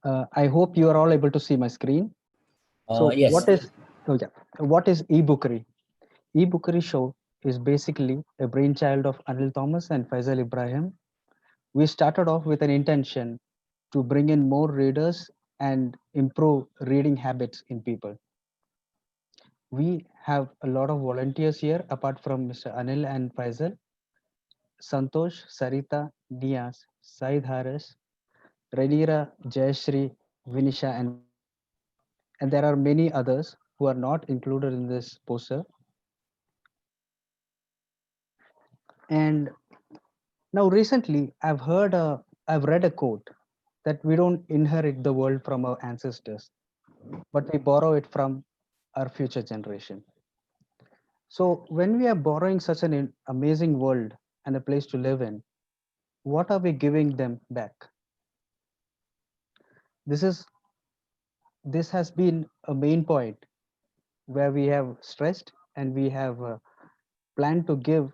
I hope you are all able to see my screen. So, Yes. oh yeah, what is eBookery? eBookery Show is basically a brainchild of Anil Thomas and Faisal Ibrahim. We started off with an intention to bring in more readers and improve reading habits in people. We have a lot of volunteers here, apart from Mr. Anil and Faisal, Santosh, Sarita, Nias, Said Haris, Ranira, Jayashri, Vinisha, and myself. And there are many others who are not included in this poster. And now, recently, I've read a quote that we don't inherit the world from our ancestors, but we borrow it from our future generation. So, when we are borrowing such an amazing world and a place to live in, what are we giving them back? This is this has been a main point where we have stressed and we have planned to give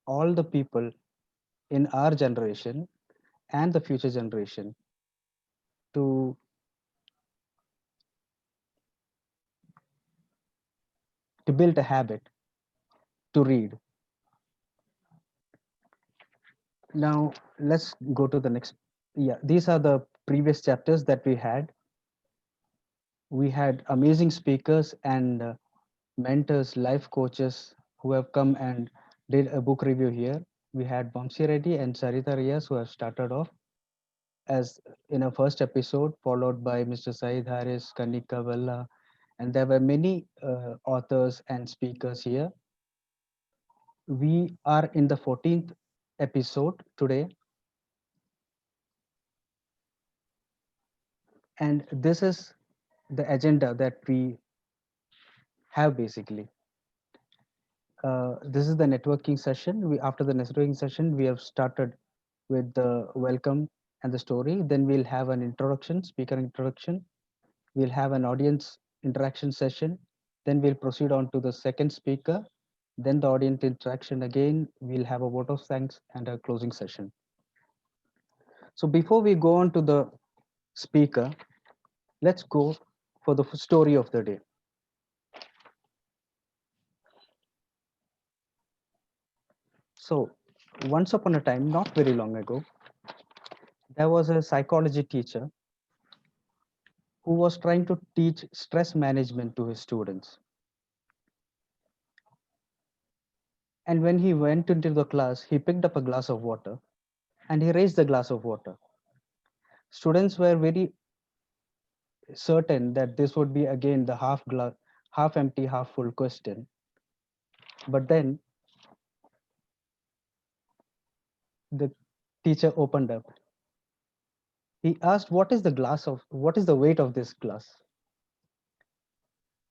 all the people in our generation and the future generation to build a habit to read. Now let's go to the next. Yeah, these are the previous chapters that we had. We had amazing speakers and mentors, life coaches who have come and did a book review here. We had Vamsi Reddy and Sarita Rias who have started off as in a first episode, followed by Mr. Saeed Haris, Kanika Vella, and there were many authors and speakers here. We are in the 14th episode today, and this is the agenda that we have basically. This is the networking session. After the networking session, we have started with the welcome and the story. Then we'll have an introduction, speaker introduction. We'll have an audience interaction session. Then we'll proceed on to the second speaker. Then the audience interaction again. We'll have a vote of thanks and a closing session. So before we go on to the speaker, let's go for the story of the day. So once upon a time, not very long ago, there was a psychology teacher who was trying to teach stress management to his students. And when he went into the class, he picked up a glass of water and he raised the glass of water. Students were very certain that this would be again the half empty, half full question. But then the teacher opened up. He asked, what is the weight of this glass?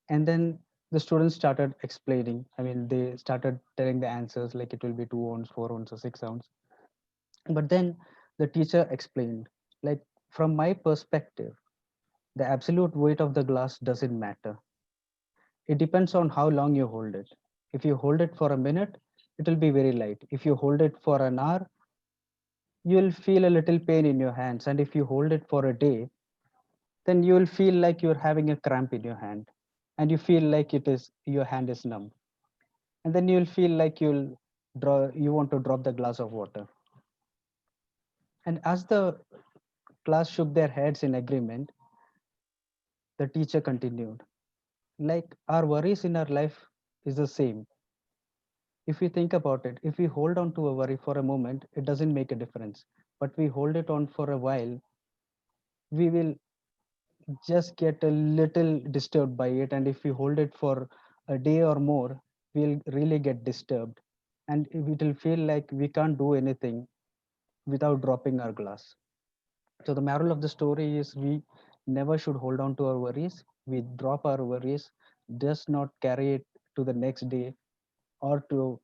And then the students started explaining. I mean, they started telling the answers like it will be 2 ounce, 4 ounce, or 6 ounce. But then the teacher explained, like, from my perspective, the absolute weight of the glass doesn't matter. It depends on how long you hold it. If you hold it for a minute, it will be very light. If you hold it for an hour, you'll feel a little pain in your hands. And if you hold it for a day, then you'll feel like you're having a cramp in your hand. And you feel like your hand is numb. And then you'll feel like you want to drop the glass of water. And as the class shook their heads in agreement, the teacher continued, like our worries in our life is the same. If we think about it, if we hold on to a worry for a moment, it doesn't make a difference. But we hold it on for a while, we will just get a little disturbed by it. And if we hold it for a day or more, we'll really get disturbed. And it will feel like we can't do anything without dropping our glass. So the moral of the story is we never should hold on to our worries. We drop our worries, just not carry it to the next day or to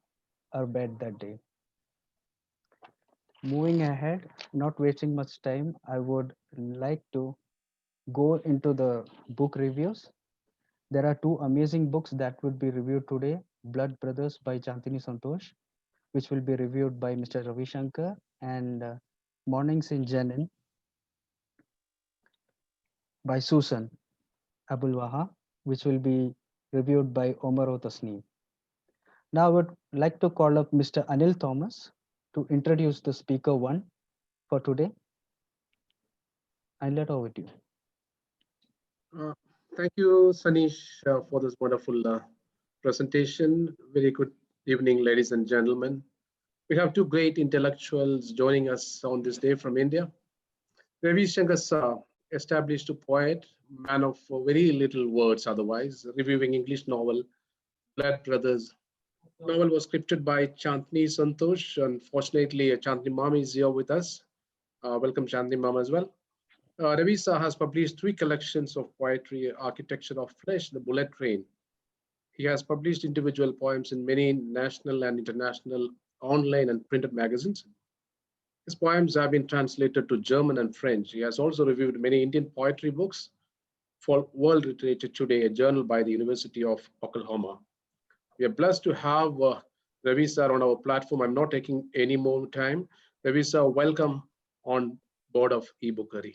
our bed that day. Moving ahead, not wasting much time, I would like to go into the book reviews. There are two amazing books that would be reviewed today: Blood Brothers by Chantini Santosh, which will be reviewed by Mr. Ravi Shankar, and Mornings in Jenin by Susan Abulwaha, which will be reviewed by Omar Tasneem. Now I would like to call up Mr. Anil Thomas to introduce the speaker one for today. I'll let over to you. Uh, Thank you, Sanish, for this wonderful presentation. Very good evening, ladies and gentlemen. We have two great intellectuals joining us on this day from India. Ravi Shankar's established poet, man of very little words otherwise, reviewing English novel Blood Brothers. Novel was scripted by Chandni Santosh. Unfortunately, Chandni Mama is here with us. Welcome, Chandni Mama, as well. Ravisa has published three collections of poetry: Architecture of Flesh, The Bullet Train. He has published individual poems in many national and international online and printed magazines. His poems have been translated to German and French. He has also reviewed many Indian poetry books for World Literature Today, a journal by the University of Oklahoma. We are blessed to have Ravi sir on our platform. I'm not taking any more time. Ravi sir, welcome on board of eBookery.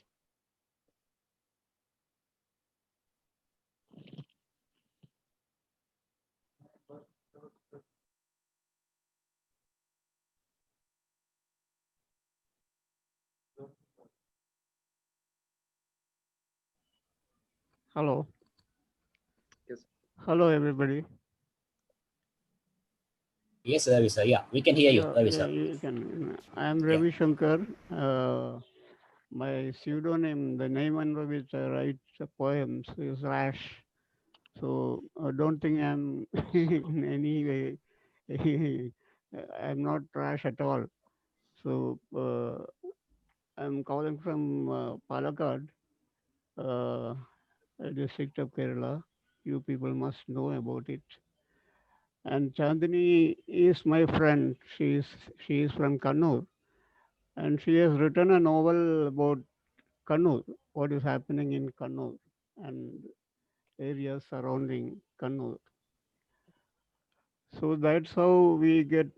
Hello, Yes. hello everybody. Yes, Ravi sir. Yeah, we can hear you, Ravi Yeah, sir. you can. I am Yeah. Ravi Shankar. My pseudonym, the name under which I write the poems, is Rash. So don't think I'm in any way. I'm not Rash at all. So I'm calling from Palakkad, uh, a district of Kerala. You people must know about it. And Chandini is my friend. She is from Kannur, and she has written a novel about Kannur, what is happening in Kannur and areas surrounding Kannur. So that's how we get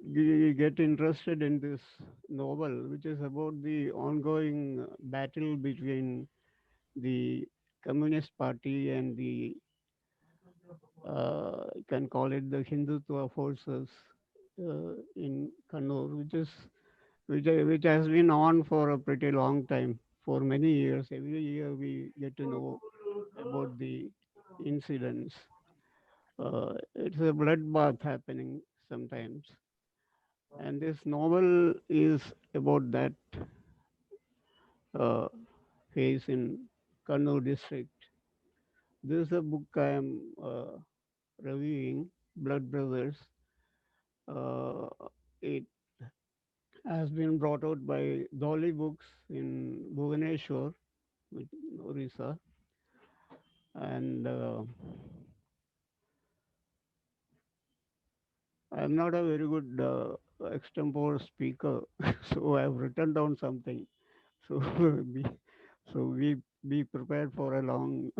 interested in this novel, which is about the ongoing battle between the Communist Party and the you can call it the Hindutva forces in Kannur, which has been on for a pretty long time, for many years. Every year we get to know about the incidents. It's a bloodbath happening sometimes, and this novel is about that uh, phase in Kannur district. This is a book I am reviewing, Blood Brothers. Uh, it has been brought out by Dolly Books in Bhubaneswar, which Orissa, and I'm not a very good extempore speaker, so I've written down something. So be, so be prepared for a long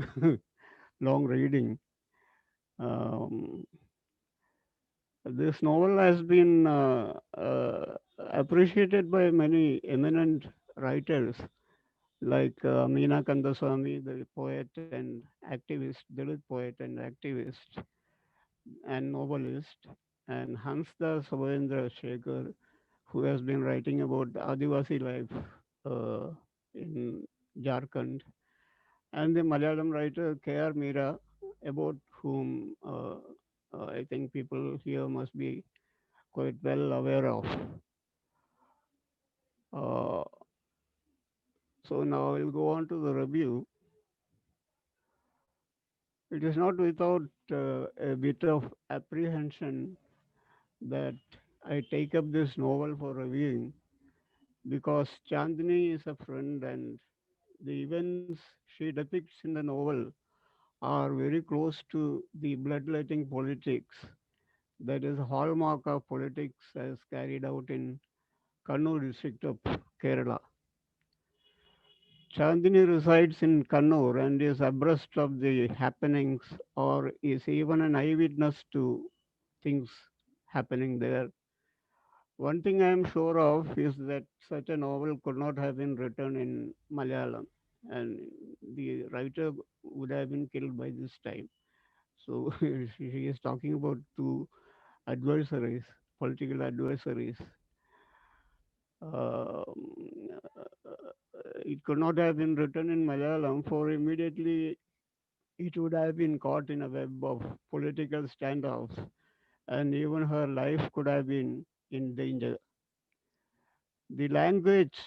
long reading. Um, this novel has been appreciated by many eminent writers like Meena Kandaswamy, the poet and activist, Dalit poet and activist and novelist, and Hansda Savendra Shekhar, who has been writing about Adivasi life uh, in Jharkhand, and the Malayalam writer K.R. Meera, about whom I think people here must be quite well aware of. Uh, so now I'll go on to the review. It is not without a bit of apprehension that I take up this novel for reviewing because Chandni is a friend and the events she depicts in the novel are very close to the bloodletting politics that is a hallmark of politics as carried out in Kannur district of Kerala. Chandini resides in Kannur and is abreast of the happenings or is even an eyewitness to things happening there. One thing I am sure of is that such a novel could not have been written in Malayalam. and the writer would have been killed by this time. So she is talking about two adversaries, political adversaries. It could not have been written in Malayalam, for immediately it would have been caught in a web of political standoffs, and even her life could have been in danger. The language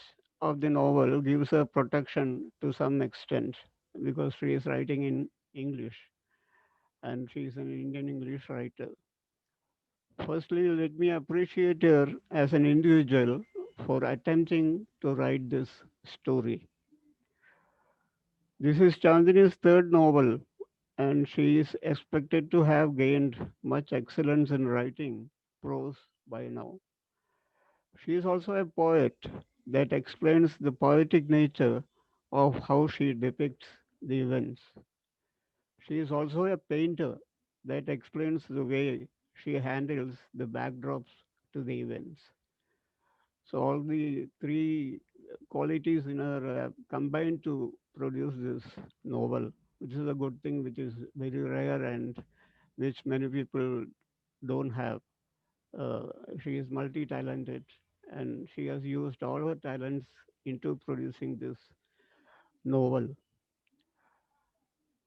of the novel gives her protection to some extent because she is writing in English and she is an Indian English writer. Firstly, let me appreciate her as an individual for attempting to write this story. This is Chandini's third novel, and she is expected to have gained much excellence in writing prose by now. She is also a poet that explains the poetic nature of how she depicts the events. She is also a painter that explains the way she handles the backdrops to the events. So all the three qualities in her combined to produce this novel, which is a good thing, which is very rare and which many people don't have. Uh, she is multi-talented and she has used all her talents into producing this novel.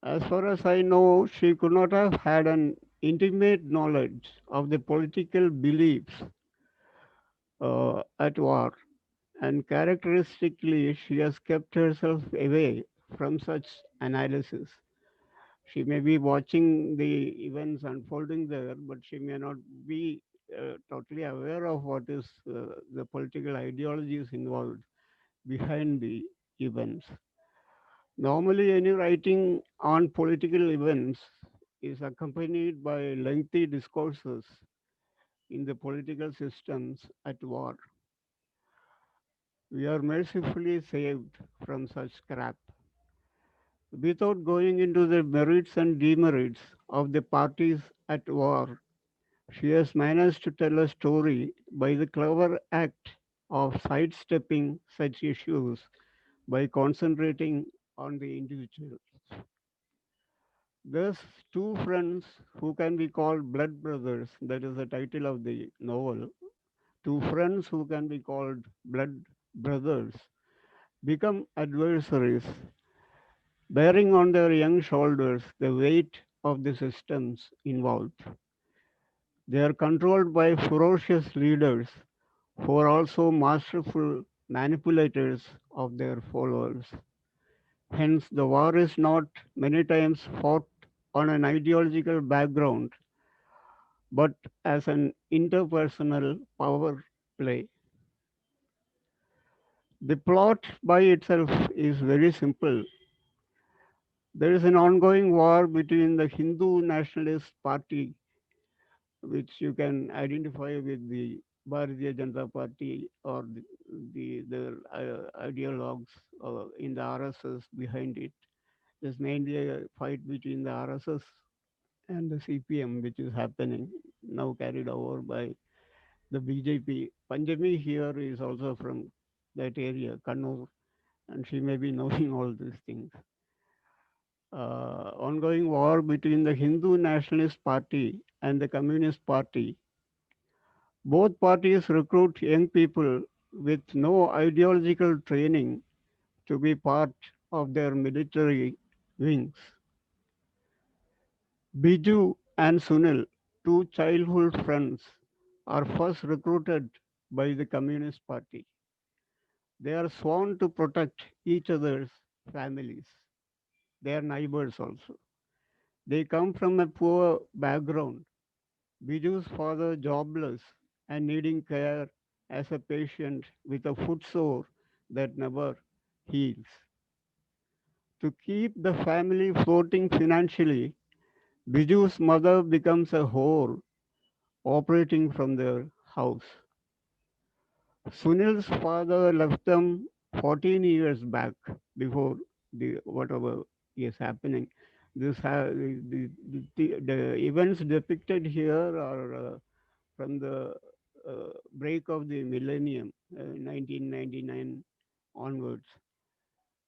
As far as I know, she could not have had an intimate knowledge of the political beliefs at war, and characteristically, she has kept herself away from such analysis. She may be watching the events unfolding there, but she may not be totally aware of what is the political ideologies involved behind the events. Normally, any writing on political events is accompanied by lengthy discourses in the political systems at war. We are mercifully saved from such crap. Without going into the merits and demerits of the parties at war, she has managed to tell a story by the clever act of sidestepping such issues by concentrating on the individual. Thus, two friends who can be called blood brothers, that is the title of the novel, two friends who can be called blood brothers become adversaries, bearing on their young shoulders the weight of the systems involved. They are controlled by ferocious leaders who are also masterful manipulators of their followers. Hence, the war is not many times fought on an ideological background, but as an interpersonal power play. The plot by itself is very simple. There is an ongoing war between the Hindu Nationalist Party, which you can identify with the Bharatiya Janata Party or the ideologues in the RSS behind it. There's mainly a fight between the RSS and the CPM, which is happening now, carried over by the BJP. Panjami here is also from that area, Kannur, and she may be knowing all these things. Ongoing war between the Hindu Nationalist Party and the Communist Party. Both parties recruit young people with no ideological training to be part of their military wings. Biju and Sunil, two childhood friends, are first recruited by the Communist Party. They are sworn to protect each other's families. They are neighbors also. They come from a poor background. Biju's father jobless and needing care as a patient with a foot sore that never heals. To keep the family floating financially, Biju's mother becomes a whore operating from their house. Sunil's father left them 14 years back before the whatever is happening. The events depicted here are from the break of the millennium, 1999 onwards.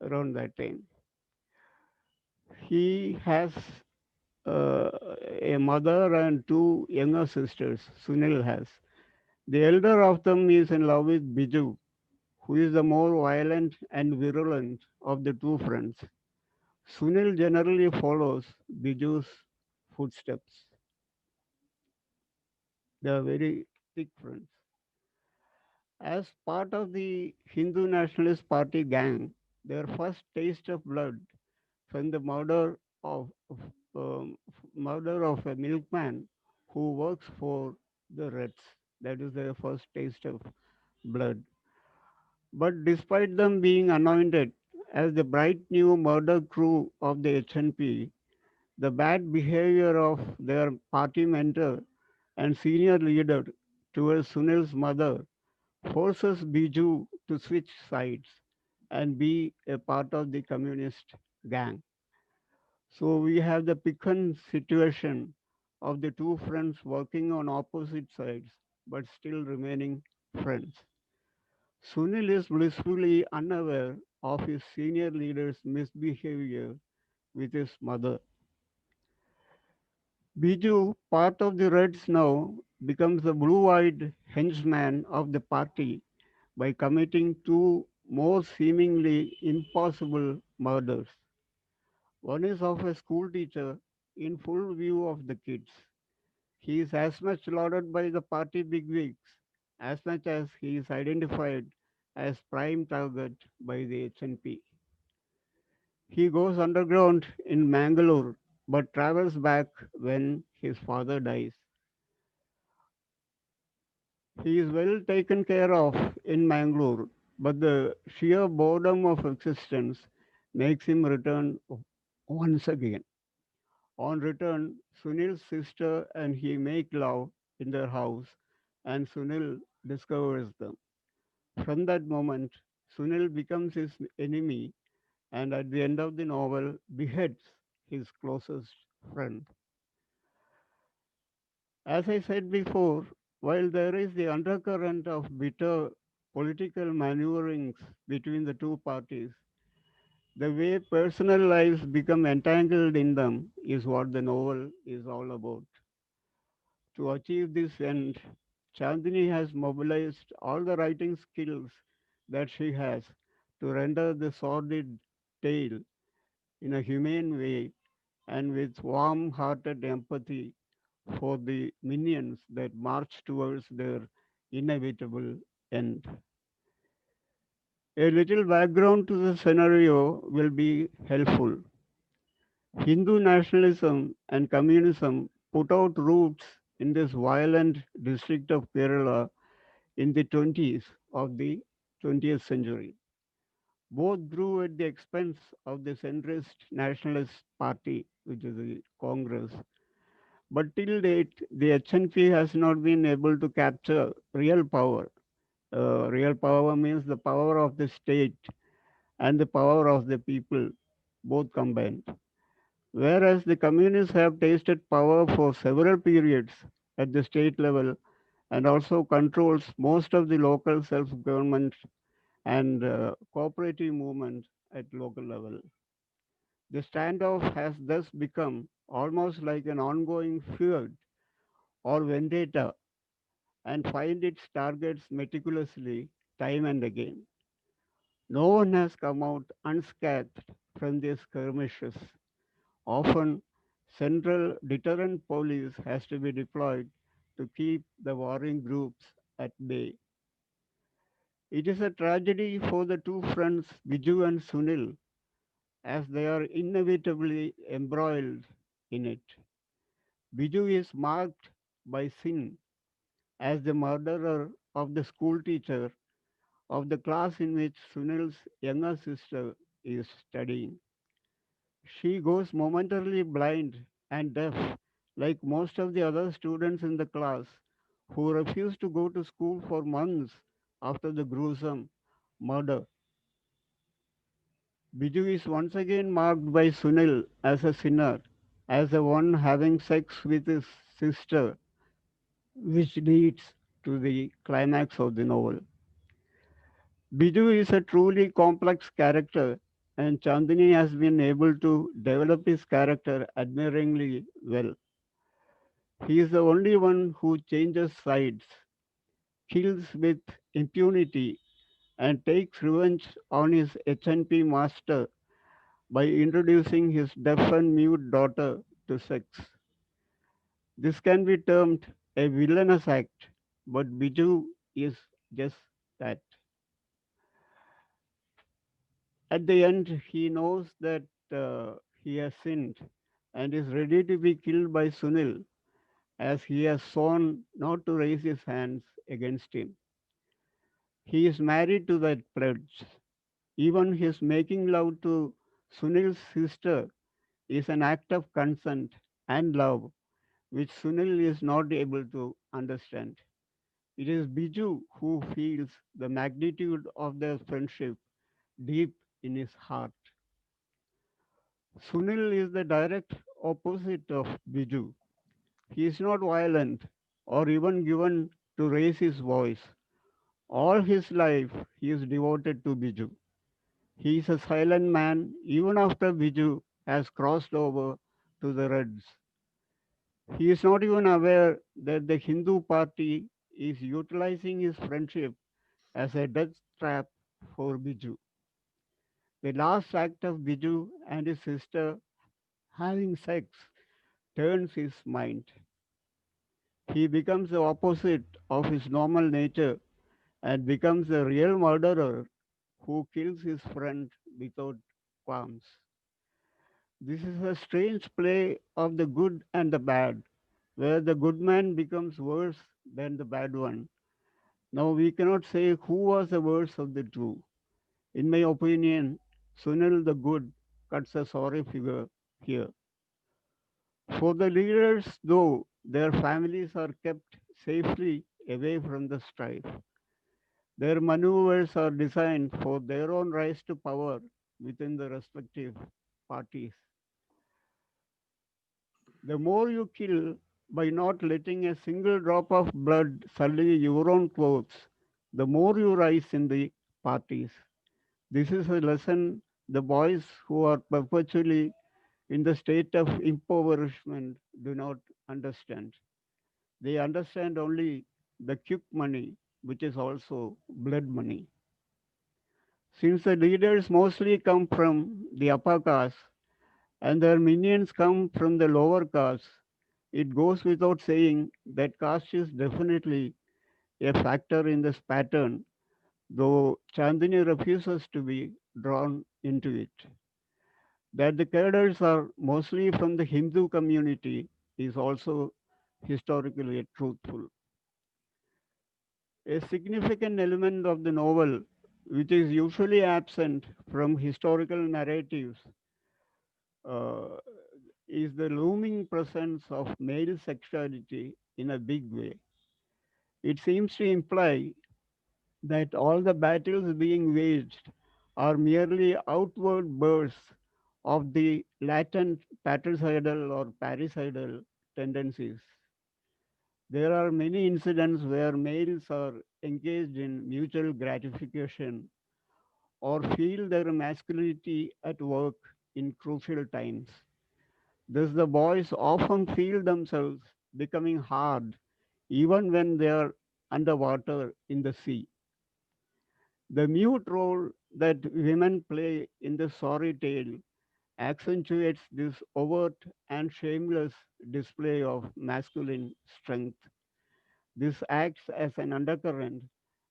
around that time. He has uh, a mother and two younger sisters, Sunil has. The elder of them is in love with Biju, who is the more violent and virulent of the two friends. Sunil generally follows Biju's footsteps. They are very thick friends. As part of the Hindu Nationalist Party gang, their first taste of blood from the um, murder of a milkman who works for the Reds. That is their first taste of blood. But despite them being anointed as the bright new murder crew of the HNP, the bad behavior of their party mentor and senior leader towards Sunil's mother forces Biju to switch sides and be a part of the communist gang. So we have the piquant situation of the two friends working on opposite sides but still remaining friends. Sunil is blissfully unaware of his senior leader's misbehavior with his mother. Biju, part of the Reds now, becomes the blue eyed henchman of the party by committing two more seemingly impossible murders. One is of a school teacher in full view of the kids. He is as much lauded by the party bigwigs as much as he is identified as prime target by the HNP. He goes underground in Mangalore but travels back when his father dies. He is well taken care of in Mangalore, but the sheer boredom of existence makes him return once again. On return, Sunil's sister and he make love in their house, and Sunil discovers them. From that moment, Sunil becomes his enemy and at the end of the novel beheads his closest friend. As I said before, while there is the undercurrent of bitter political maneuverings between the two parties, the way personal lives become entangled in them is what the novel is all about. To achieve this end, Chandini has mobilized all the writing skills that she has to render the sordid tale in a humane way and with warm hearted empathy for the minions that march towards their inevitable end. A little background to the scenario will be helpful. Hindu nationalism and communism put out roots in this violent district of Kerala in the 20s of the 20th century. Both grew at the expense of the centrist nationalist party, which is the Congress. But till date, the HNP has not been able to capture real power. Real power means the power of the state and the power of the people, both combined. Whereas the communists have tasted power for several periods at the state level and also controls most of the local self-government and cooperative movement at local level. The standoff has thus become almost like an ongoing feud or vendetta and find its targets meticulously time and again. No one has come out unscathed from these skirmishes. Often, central deterrent police has to be deployed to keep the warring groups at bay. It is a tragedy for the two friends Viju and Sunil as they are inevitably embroiled in it. Biju is marked by sin as the murderer of the school teacher of the class in which Sunil's younger sister is studying. She goes momentarily blind and deaf, like most of the other students in the class who refuse to go to school for months after the gruesome murder. Biju is once again marked by Sunil as a sinner, as the one having sex with his sister, which leads to the climax of the novel. Biju is a truly complex character and Chandini has been able to develop his character admiringly well. He is the only one who changes sides, kills with impunity, and takes revenge on his HNP master by introducing his deaf and mute daughter to sex. This can be termed a villainous act, but Biju is just that. At the end, he knows that he has sinned and is ready to be killed by Sunil as he has sworn not to raise his hands against him. He is married to that pledge. Even his making love to Sunil's sister is an act of consent and love, which Sunil is not able to understand. It is Biju who feels the magnitude of their friendship deep in his heart. Sunil is the direct opposite of Biju. He is not violent or even given to raise his voice. All his life he is devoted to Biju. He is a silent man even after Biju has crossed over to the Reds. He is not even aware that the Hindu party is utilizing his friendship as a death trap for Biju. The last act of Biju and his sister having sex turns his mind. He becomes the opposite of his normal nature and becomes a real murderer who kills his friend without qualms. This is a strange play of the good and the bad, where the good man becomes worse than the bad one. Now, we cannot say who was the worst of the two. In my opinion, Sunil the Good cuts a sorry figure here. For the leaders, though, their families are kept safely away from the strife. Their maneuvers are designed for their own rise to power within the respective parties. The more you kill by not letting a single drop of blood sully your own clothes, the more you rise in the parties. This is a lesson the boys who are perpetually in the state of impoverishment do not understand. They understand only the quick money, which is also blood money. Since the leaders mostly come from the upper caste and their minions come from the lower caste, it goes without saying that caste is definitely a factor in this pattern, though Chandini refuses to be drawn into it. That the cadres are mostly from the Hindu community is also historically truthful. A significant element of the novel, which is usually absent from historical narratives, uh, is the looming presence of male sexuality in a big way. It seems to imply that all the battles being waged are merely outward bursts of the latent patricidal or parricidal tendencies. There are many incidents where males are engaged in mutual gratification or feel their masculinity at work in crucial times. Thus, the boys often feel themselves becoming hard even when they are underwater in the sea. The mute role that women play in the sorry tale accentuates this overt and shameless display of masculine strength. This acts as an undercurrent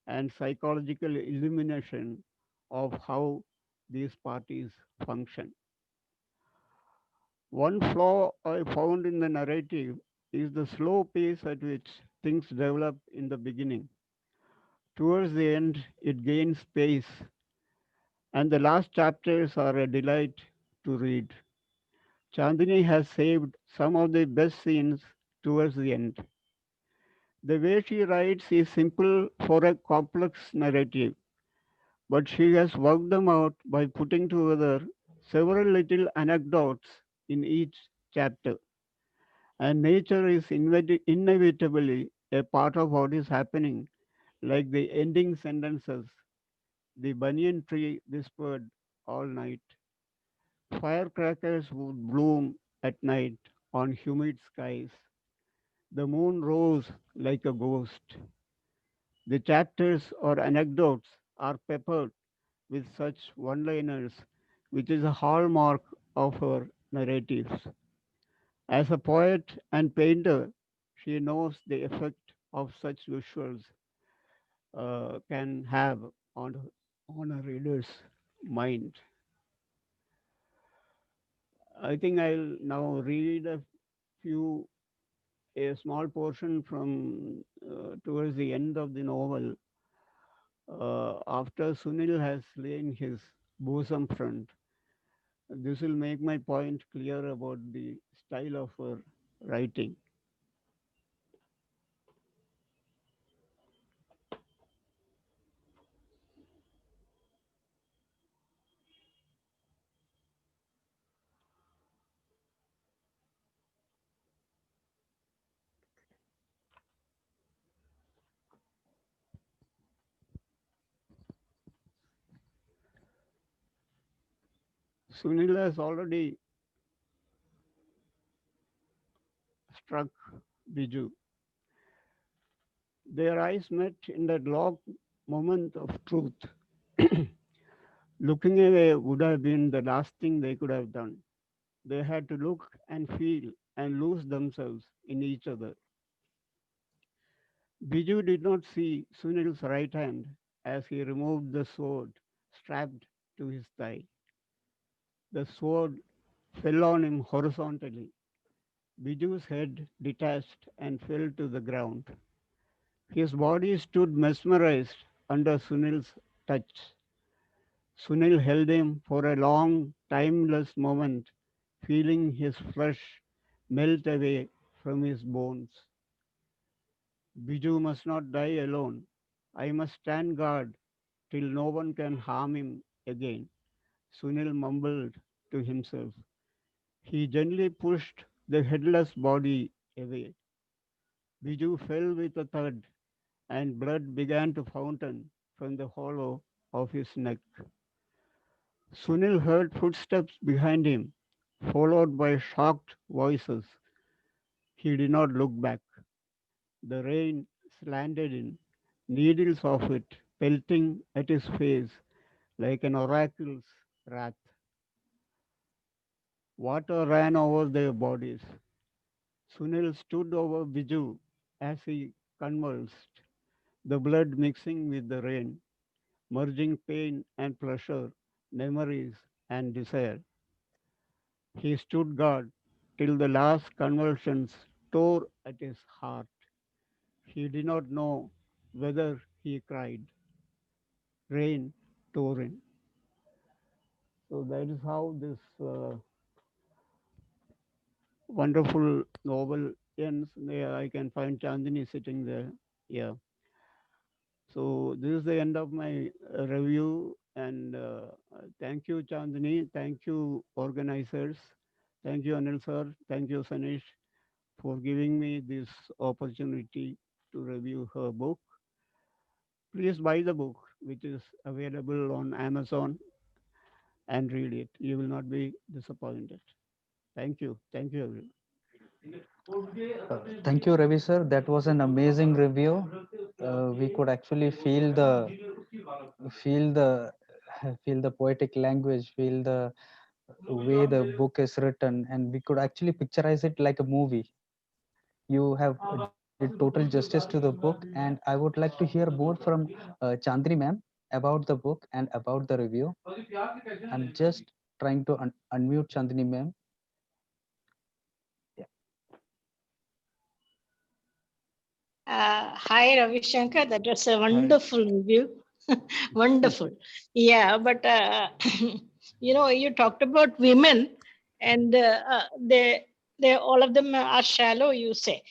and psychological illumination of how these parties function. One flaw I found in the narrative is the slow pace at which things develop in the beginning. Towards the end, it gains pace, and the last chapters are a delight to read. Chandini has saved some of the best scenes towards the end. The way she writes is simple for a complex narrative, but she has worked them out by putting together several little anecdotes in each chapter. And nature is inevitably a part of what is happening, like the ending sentences, the banyan tree whispered all night. Firecrackers would bloom at night on humid skies. The moon rose like a ghost. The chapters or anecdotes are peppered with such one liners, which is a hallmark of her narratives. As a poet and painter, she knows the effect of such visuals can have on a reader's mind. I think I'll now read few a small portion from towards the end of the novel. After Sunil has slain his bosom friend, this will make my point clear about the style of her writing. Sunil has already struck Biju. Their eyes met in that long moment of truth. Looking away would have been the last thing they could have done. They had to look and feel and lose themselves in each other. Biju did not see Sunil's right hand as he removed the sword strapped to his thigh. The sword fell on him horizontally. Biju's head detached and fell to the ground. His body stood mesmerized under Sunil's touch. Sunil held him for a long, timeless moment, feeling his flesh melt away from his bones. Biju must not die alone. I must stand guard till no one can harm him again, Sunil mumbled to himself. He gently pushed the headless body away. Biju fell with a thud, and blood began to fountain from the hollow of his neck. Sunil heard footsteps behind him, followed by shocked voices. He did not look back. The rain slanted in, needles of it pelting at his face like an oracle's wrath. Water ran over their bodies. Sunil stood over Biju as he convulsed, the blood mixing with the rain, merging pain and pleasure, memories and desire. He stood guard till the last convulsions tore at his heart. He did not know whether he cried. Rain tore in. So that is how this wonderful novel ends. There I can find Chandini sitting there. Yeah. So this is the end of my review. And thank you, Chandini. Thank you, organizers. Thank you, Anil sir. Thank you, Sanish, for giving me this opportunity to review her book. Please buy the book, which is available on Amazon, and read it. You will not be disappointed. Thank you. Thank you, everyone. Thank you, Ravi sir. That was an amazing review. We could actually feel the feel the poetic language, feel the way the book is written, and we could actually picturize it like a movie. You have did total justice to the book, and I would like to hear more from Chandni ma'am about the book and about the review. I'm just trying to unmute Chandni ma'am. Yeah. Hi, Ravi Shankar. That was a Hi. wonderful review. Wonderful. Yeah, but you talked about women, and they all of them are shallow. You say,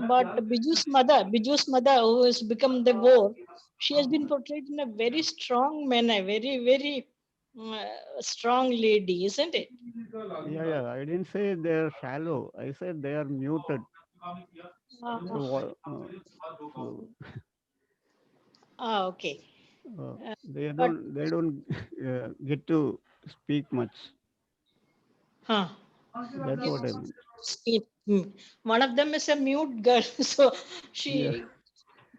but Biju's mother, who has become the war, she has been portrayed in a very strong manner, very strong lady, isn't it? Yeah, yeah. I didn't say they're shallow. I said they are muted. They Uh, so okay. uh, Uh, they but don't get to. speak much. Huh. That's Yeah, what I meant. one of them is a mute girl, so Yeah. she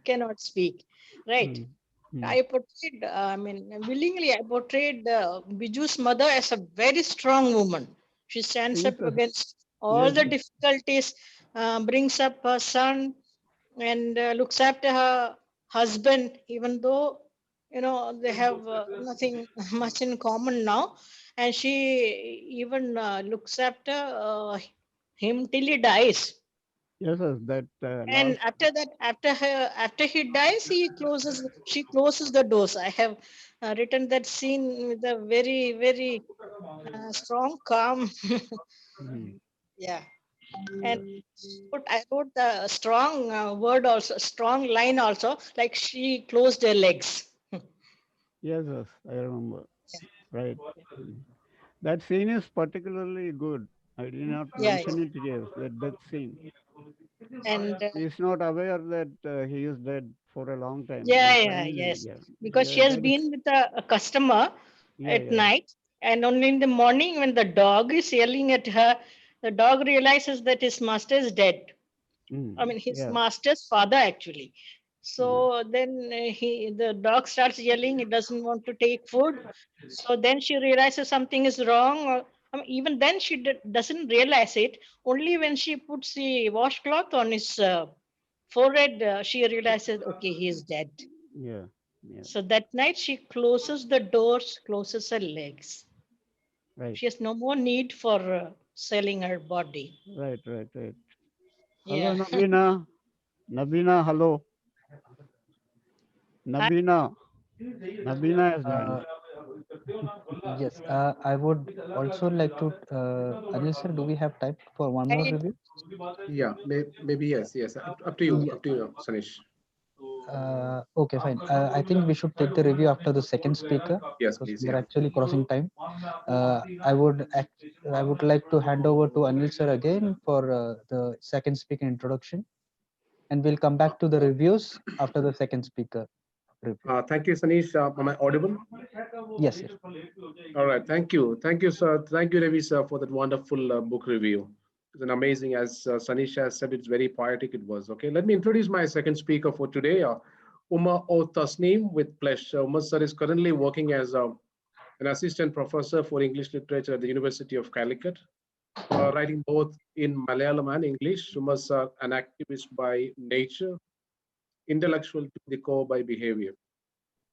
cannot speak. Right. Mm, mm. I portrayed, I mean, willingly, I portrayed Biju's mother as a very strong woman. She stands Yes, up sir. against all Yes, the sir. difficulties, brings up her son, and looks after her husband, even though, they have nothing much in common now. And she even looks after him till he dies. Yes, sir. That And last. after that, after he dies, she closes the doors. I have written that scene with a very, very strong, calm. Mm. Yeah. And I wrote the strong word also, strong line also, like she closed her legs. Yes, yes, I remember. Right. Mm. That scene is particularly good. I did not Yeah, mention it here. That death scene. and He is not aware that he is dead for a long time, yeah, and yeah, finally, yes, yeah, because yeah, she has that is, been with a customer yeah, at yeah. night, and only in the morning when the dog is yelling at her, the dog realizes that his master is dead. I Mm. mean, his Yeah, master's father actually. yeah, So then the dog starts yelling. He doesn't want to take food. So then she realizes something is wrong. I mean, even then she doesn't realize it. Only when she puts the washcloth on his forehead, she realizes, okay, he is dead. yeah, yeah. So that night she closes the doors, closes her legs. Right, She has no more need for selling her body. right, right, right. Hello, Yeah. Nabina. Nabina, hello. Nabina. Nabina has Uh, joined. yes, I would also like to, Anil sir, do we have time for one more I, review? Yeah, maybe yes, yes. Yes. Up to you, Sanish. Okay, fine. I think we should take the review after the second speaker Yes, because please. we are Yeah. actually crossing time. I would like to hand over to Anil sir again for the second speaker introduction, and we'll come back to the reviews after the second speaker review. Thank you, Sanish. Am I audible? Yes, yes. All right. Thank you, sir. Thank you, Ravi, sir, for that wonderful book review. It's an amazing, as Sanish has said, it's very poetic. It was okay. Let me introduce my second speaker for today, Uma O Tasneem, with pleasure. Uma sir is currently working as an assistant professor for English literature at the University of Calicut, writing both in Malayalam and English. Uma sir, an activist by nature, intellectual to the core by behavior.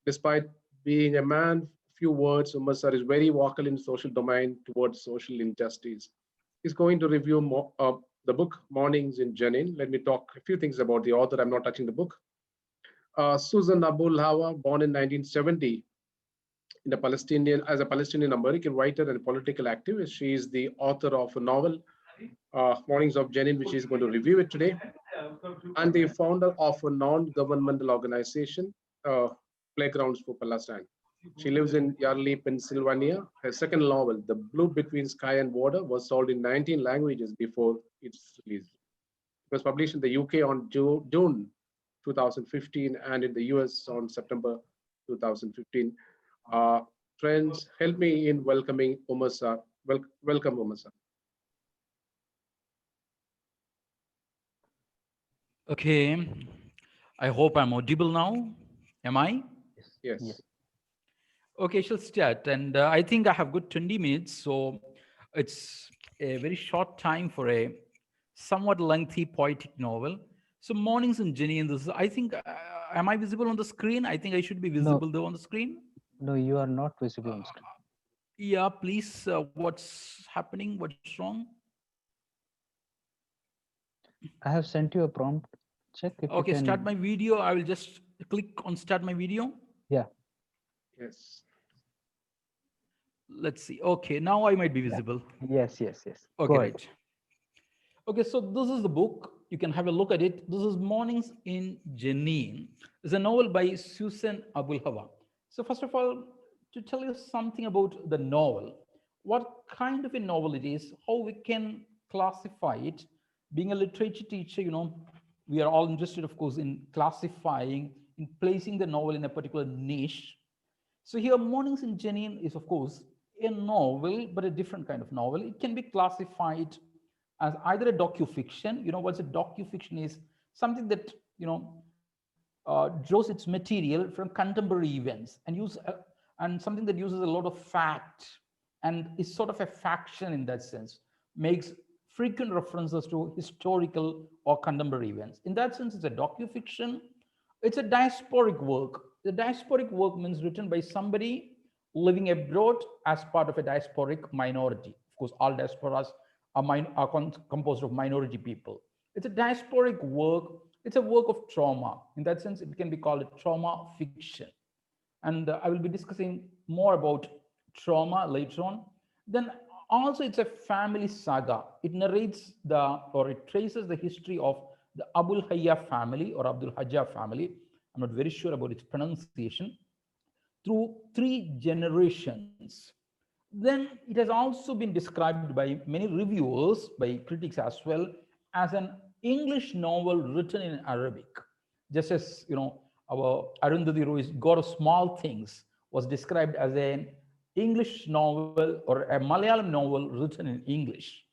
Despite being a man, few words, Umar sir is very vocal in social domain towards social injustice. He's going to review the book Mornings in Jenin. Let me talk a few things about the author. I'm not touching the book. Susan Abul Hawa, born in 1970, as a Palestinian American writer and political activist. She is the author of a novel, Mornings of Jenin, which is going to review it today, and the founder of a non-governmental organization, uh, Playgrounds for Palestine. She lives in Yardley, Pennsylvania. Her second novel, The Blue Between Sky and Water, was sold in 19 languages before its release. It was published in the UK on June 2015 and in the US on September 2015. Uh, Friends, help me in welcoming Umar Sir. Welcome, Umar Sir. Okay, I hope I'm audible now. Am I? Yes. Yes. Yes. Okay, shall start. And I think I have got 20 minutes, so it's a very short time for a somewhat lengthy poetic novel. So, Mornings in Jenny, and this, I think, am I visible on the screen? I think I should be No, visible though on the screen. no, you are not visible Uh, on screen. yeah, please, what's happening? What's wrong? I have sent you a prompt. Check if you Okay, start can. my video. I will just click on start my video. Yeah, Yes. Let's see. Okay, now I might be yeah. visible. Yes, yes, yes. Okay, Go ahead. right. Okay, so this is the book. You can have a look at it. This is Mornings in Jenin. It's a novel by Susan Abul Hawa. So, first of all, to tell you something about the novel, what kind of a novel it is, how we can classify it. Being a literature teacher, we are all interested, of course, in classifying, in placing the novel in a particular niche. So here, Mornings in Jenin is, of course, a novel, but a different kind of novel. It can be classified as either a docu-fiction. What's a docu-fiction is something that, draws its material from contemporary events and something that uses a lot of fact and is sort of a faction in that sense, makes frequent references to historical or contemporary events. In that sense, it's a docu-fiction. It's a diasporic work. The diasporic work means written by somebody living abroad as part of a diasporic minority. Of course, all diasporas are composed of minority people. It's a diasporic work. It's a work of trauma. In that sense, it can be called a trauma fiction. And I will be discussing more about trauma later on. Then also it's a family saga. It narrates it traces the history of the Abul Hayya family or Abdul Hajjah family. I'm not very sure about its pronunciation, through 3 generations. Then it has also been described by many reviewers, by critics as well, as an English novel written in Arabic. Just as, our Arundhati Roy's God of Small Things was described as an English novel or a Malayalam novel written in English.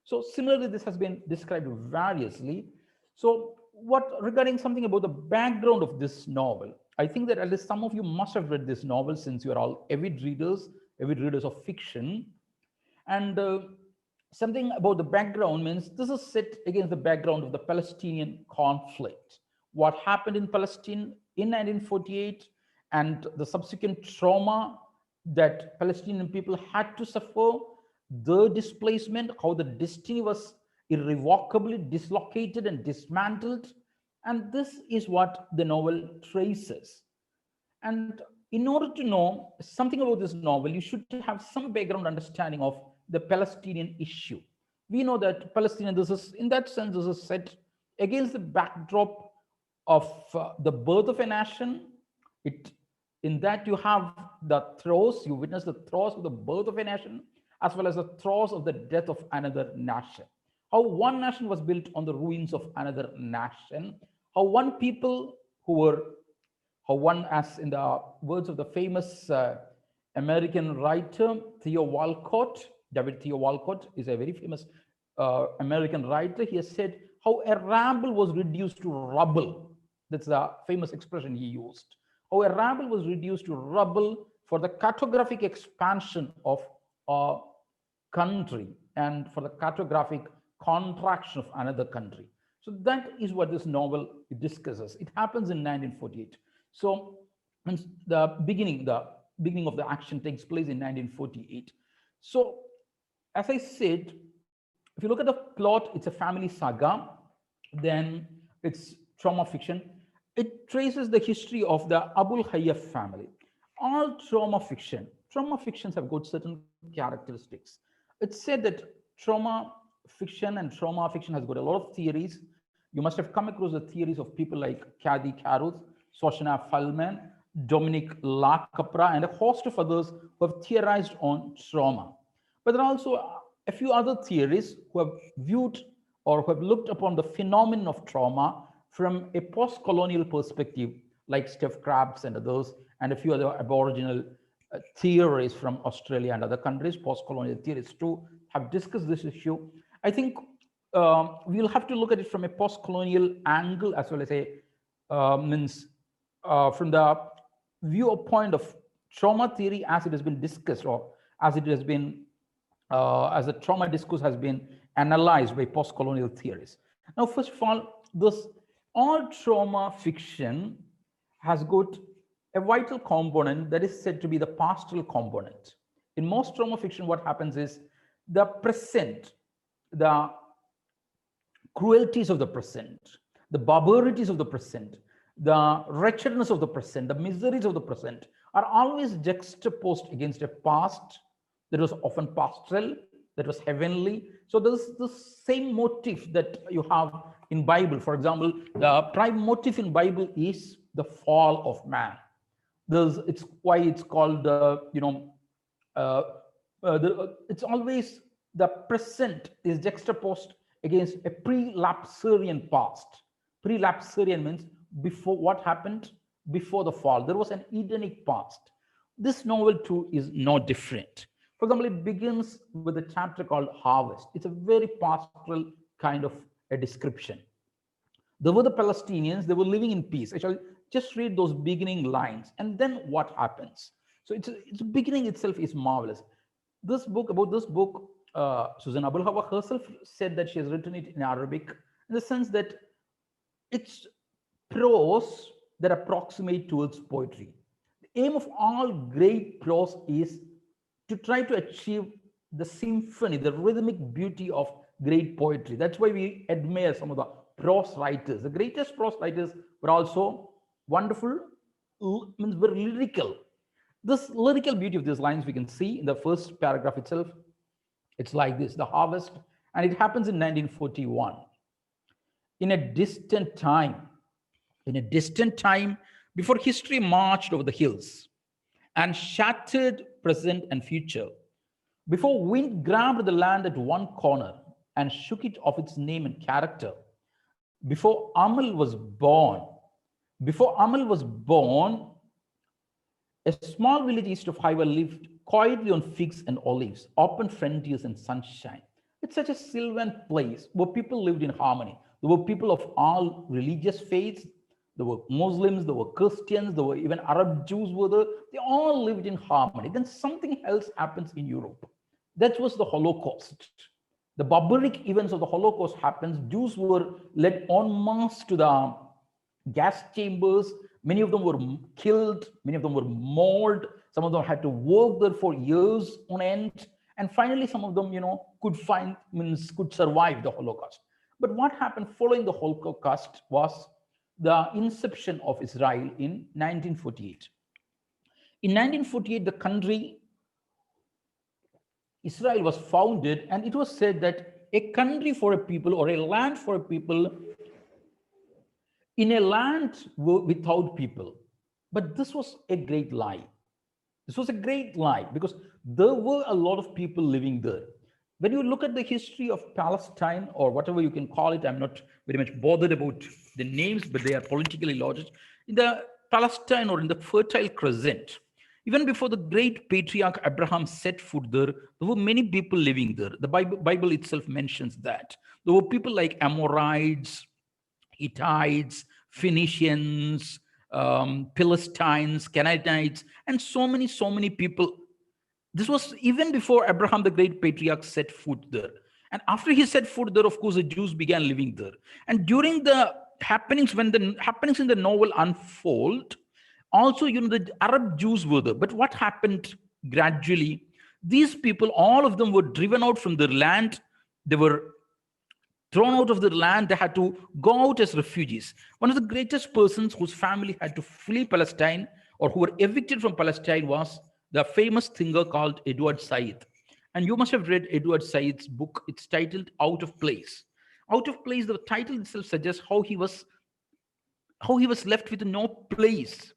So similarly, this has been described variously. So regarding something about the background of this novel, I think that at least some of you must have read this novel since you are all avid readers of fiction. And something about the background means this is set against the background of the Palestinian conflict. What happened in Palestine in 1948 and the subsequent trauma that Palestinian people had to suffer, the displacement, how the destiny was irrevocably dislocated and dismantled. And this is what the novel traces. And in order to know something about this novel, you should have some background understanding of the Palestinian issue. We know that Palestinian, in that sense, this is set against the backdrop of the birth of a nation. In that you have the throes, you witness the throes of the birth of a nation, as well as the throes of the death of another nation. How one nation was built on the ruins of another nation. How as in the words of the famous American writer Theo Walcott, David Theo Walcott is a very famous American writer. He has said how a rabble was reduced to rubble. That's the famous expression he used. How a rabble was reduced to rubble for the cartographic expansion of a country and for the cartographic contraction of another country. So that is what this novel discusses. It happens in 1948. So the beginning of the action takes place in 1948. So as I said, if you look at the plot, it's a family saga. Then it's trauma fiction. It traces the history of the Abul Hayya family. All trauma fictions have got certain characteristics. It's said that trauma fiction has got a lot of theories. You must have come across the theories of people like Kathy Caruth, Shoshana Fallman, Dominic Lacapra, and a host of others who have theorized on trauma. But there are also a few other theories who have viewed or who have looked upon the phenomenon of trauma from a post-colonial perspective, like Steph Krabs and others, and a few other Aboriginal theories from Australia and other countries, post-colonial theorists too, have discussed this issue. I think we'll have to look at it from a post-colonial angle as well as from the viewpoint of trauma theory as it has been discussed, or as it has been, as the trauma discourse has been analyzed by post-colonial theories. Now, first of all trauma fiction has got a vital component that is said to be the pastoral component. In most trauma fiction, what happens is the present, the cruelties of the present, the barbarities of the present, the wretchedness of the present, the miseries of the present are always juxtaposed against a past that was often pastoral, that was heavenly. So there's the same motif that you have in Bible. For example, the prime motif in Bible is the fall of man. It's why it's called it's always the present is juxtaposed against a pre-lapsarian past. Pre-lapsarian means before what happened before the fall. There was an Edenic past. This novel too is no different. For example, it begins with a chapter called Harvest. It's a very pastoral kind of a description. There were the Palestinians, they were living in peace. I shall just read those beginning lines and then what happens. So it's beginning itself is marvelous. About this book, Susan Abul Hawa herself said that she has written it in Arabic in the sense that it's prose that approximate towards poetry. The aim of all great prose is to try to achieve the symphony, the rhythmic beauty of great poetry. That's why we admire some of the prose writers. The greatest prose writers were also wonderful, means very lyrical. This lyrical beauty of these lines we can see in the first paragraph itself. It's like this: the harvest, and it happens in 1941. In a distant time, before history marched over the hills and shattered present and future, before wind grabbed the land at one corner and shook it of its name and character, before Amal was born, a small village east of Highway lived quietly on figs and olives, open frontiers and sunshine. It's such a sylvan place where people lived in harmony. There were people of all religious faiths. There were Muslims, there were Christians, there were even Arab Jews were there. They all lived in harmony. Then something else happens in Europe. That was the Holocaust. The barbaric events of the Holocaust happens. Jews were led en masse to the gas chambers. Many of them were killed. Many of them were mauled. Some of them had to work there for years on end. And finally, some of them, could survive the Holocaust. But what happened following the Holocaust was the inception of Israel in 1948. In 1948, the country Israel was founded, and it was said that a country for a people or a land for a people in a land without people. But this was a great lie. This was a great lie because there were a lot of people living there. When you look at the history of Palestine or whatever you can call it, I'm not very much bothered about the names, but they are politically lodged. In the Palestine or in the Fertile Crescent, even before the great patriarch Abraham set foot there were many people living there. The Bible itself mentions that. There were people like Amorites, Hittites, Phoenicians, Philistines, Canaanites, and so many people. This was even before Abraham, the great patriarch, set foot there. And after he set foot there, of course, the Jews began living there. And during the happenings, when the happenings in the novel unfold, also, the Arab Jews were there. But what happened gradually? These people, all of them were driven out from their land. They were thrown out of their land. They had to go out as refugees. One of the greatest persons whose family had to flee Palestine or who were evicted from Palestine was the famous thinker called Edward Said. And you must have read Edward Said's book. It's titled Out of Place. Out of Place, the title itself suggests how he was left with no place.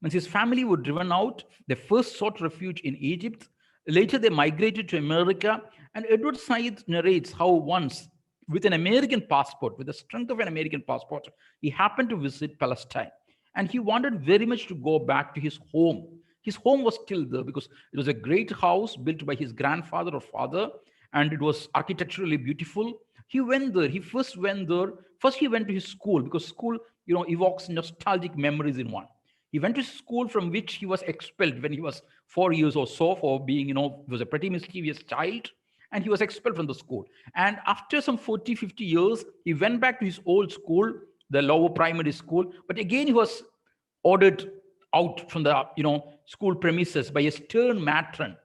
When his family were driven out, they first sought refuge in Egypt. Later, they migrated to America. And Edward Said narrates how once, with an American passport, with the strength of an American passport, he happened to visit Palestine. And he wanted very much to go back to his home. His home was still there because it was a great house built by his grandfather or father, and it was architecturally beautiful. He went there. He first went there. First, he went to his school because school, evokes nostalgic memories in one. He went to school from which he was expelled when he was 4 years or so for being, he was a pretty mischievous child. And he was expelled from the school. And after some 40, 50 years, he went back to his old school, the lower primary school. But again, he was ordered out from the, school premises by a stern matron.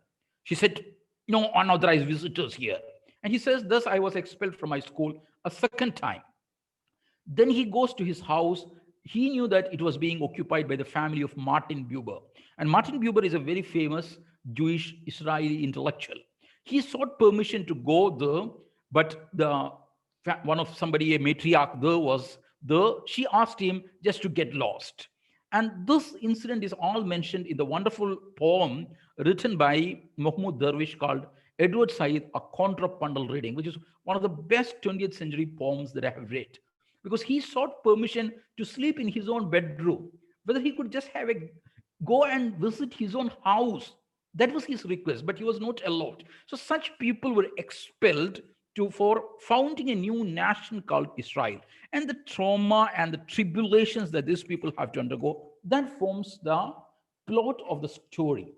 She said, no unauthorized visitors here. And he says, thus I was expelled from my school a second time. Then he goes to his house. He knew that it was being occupied by the family of Martin Buber. And Martin Buber is a very famous Jewish Israeli intellectual. He sought permission to go there, but a matriarch there was there. She asked him just to get lost. And this incident is all mentioned in the wonderful poem written by Mahmoud Darwish called Edward Said, A Contrapuntal Reading, which is one of the best 20th century poems that I have read. Because he sought permission to sleep in his own bedroom, whether he could just go and visit his own house. That was his request, but he was not allowed. So such people were expelled for founding a new nation called Israel. And the trauma and the tribulations that these people have to undergo, that forms the plot of the story.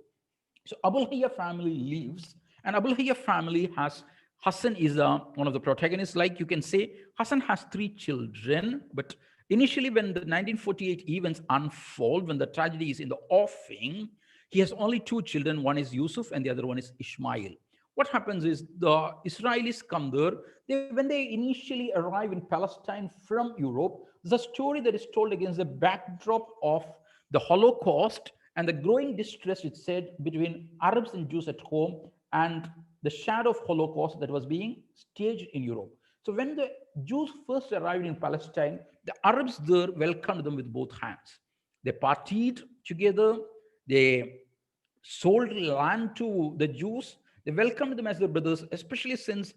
So Abul Hayya family leaves, and Abul Hayya family has Hassan is one of the protagonists. Like you can say, Hassan has three children, but initially when the 1948 events unfold, when the tragedy is in the offing, he has only two children. One is Yusuf, and the other one is Ishmael. What happens is the Israelis come there. When they initially arrive in Palestine from Europe, there's a story that is told against the backdrop of the Holocaust and the growing distress, it said, between Arabs and Jews at home, and the shadow of Holocaust that was being staged in Europe. So when the Jews first arrived in Palestine, the Arabs there welcomed them with both hands. They partied together. They sold land to the Jews. They welcomed them as their brothers, especially since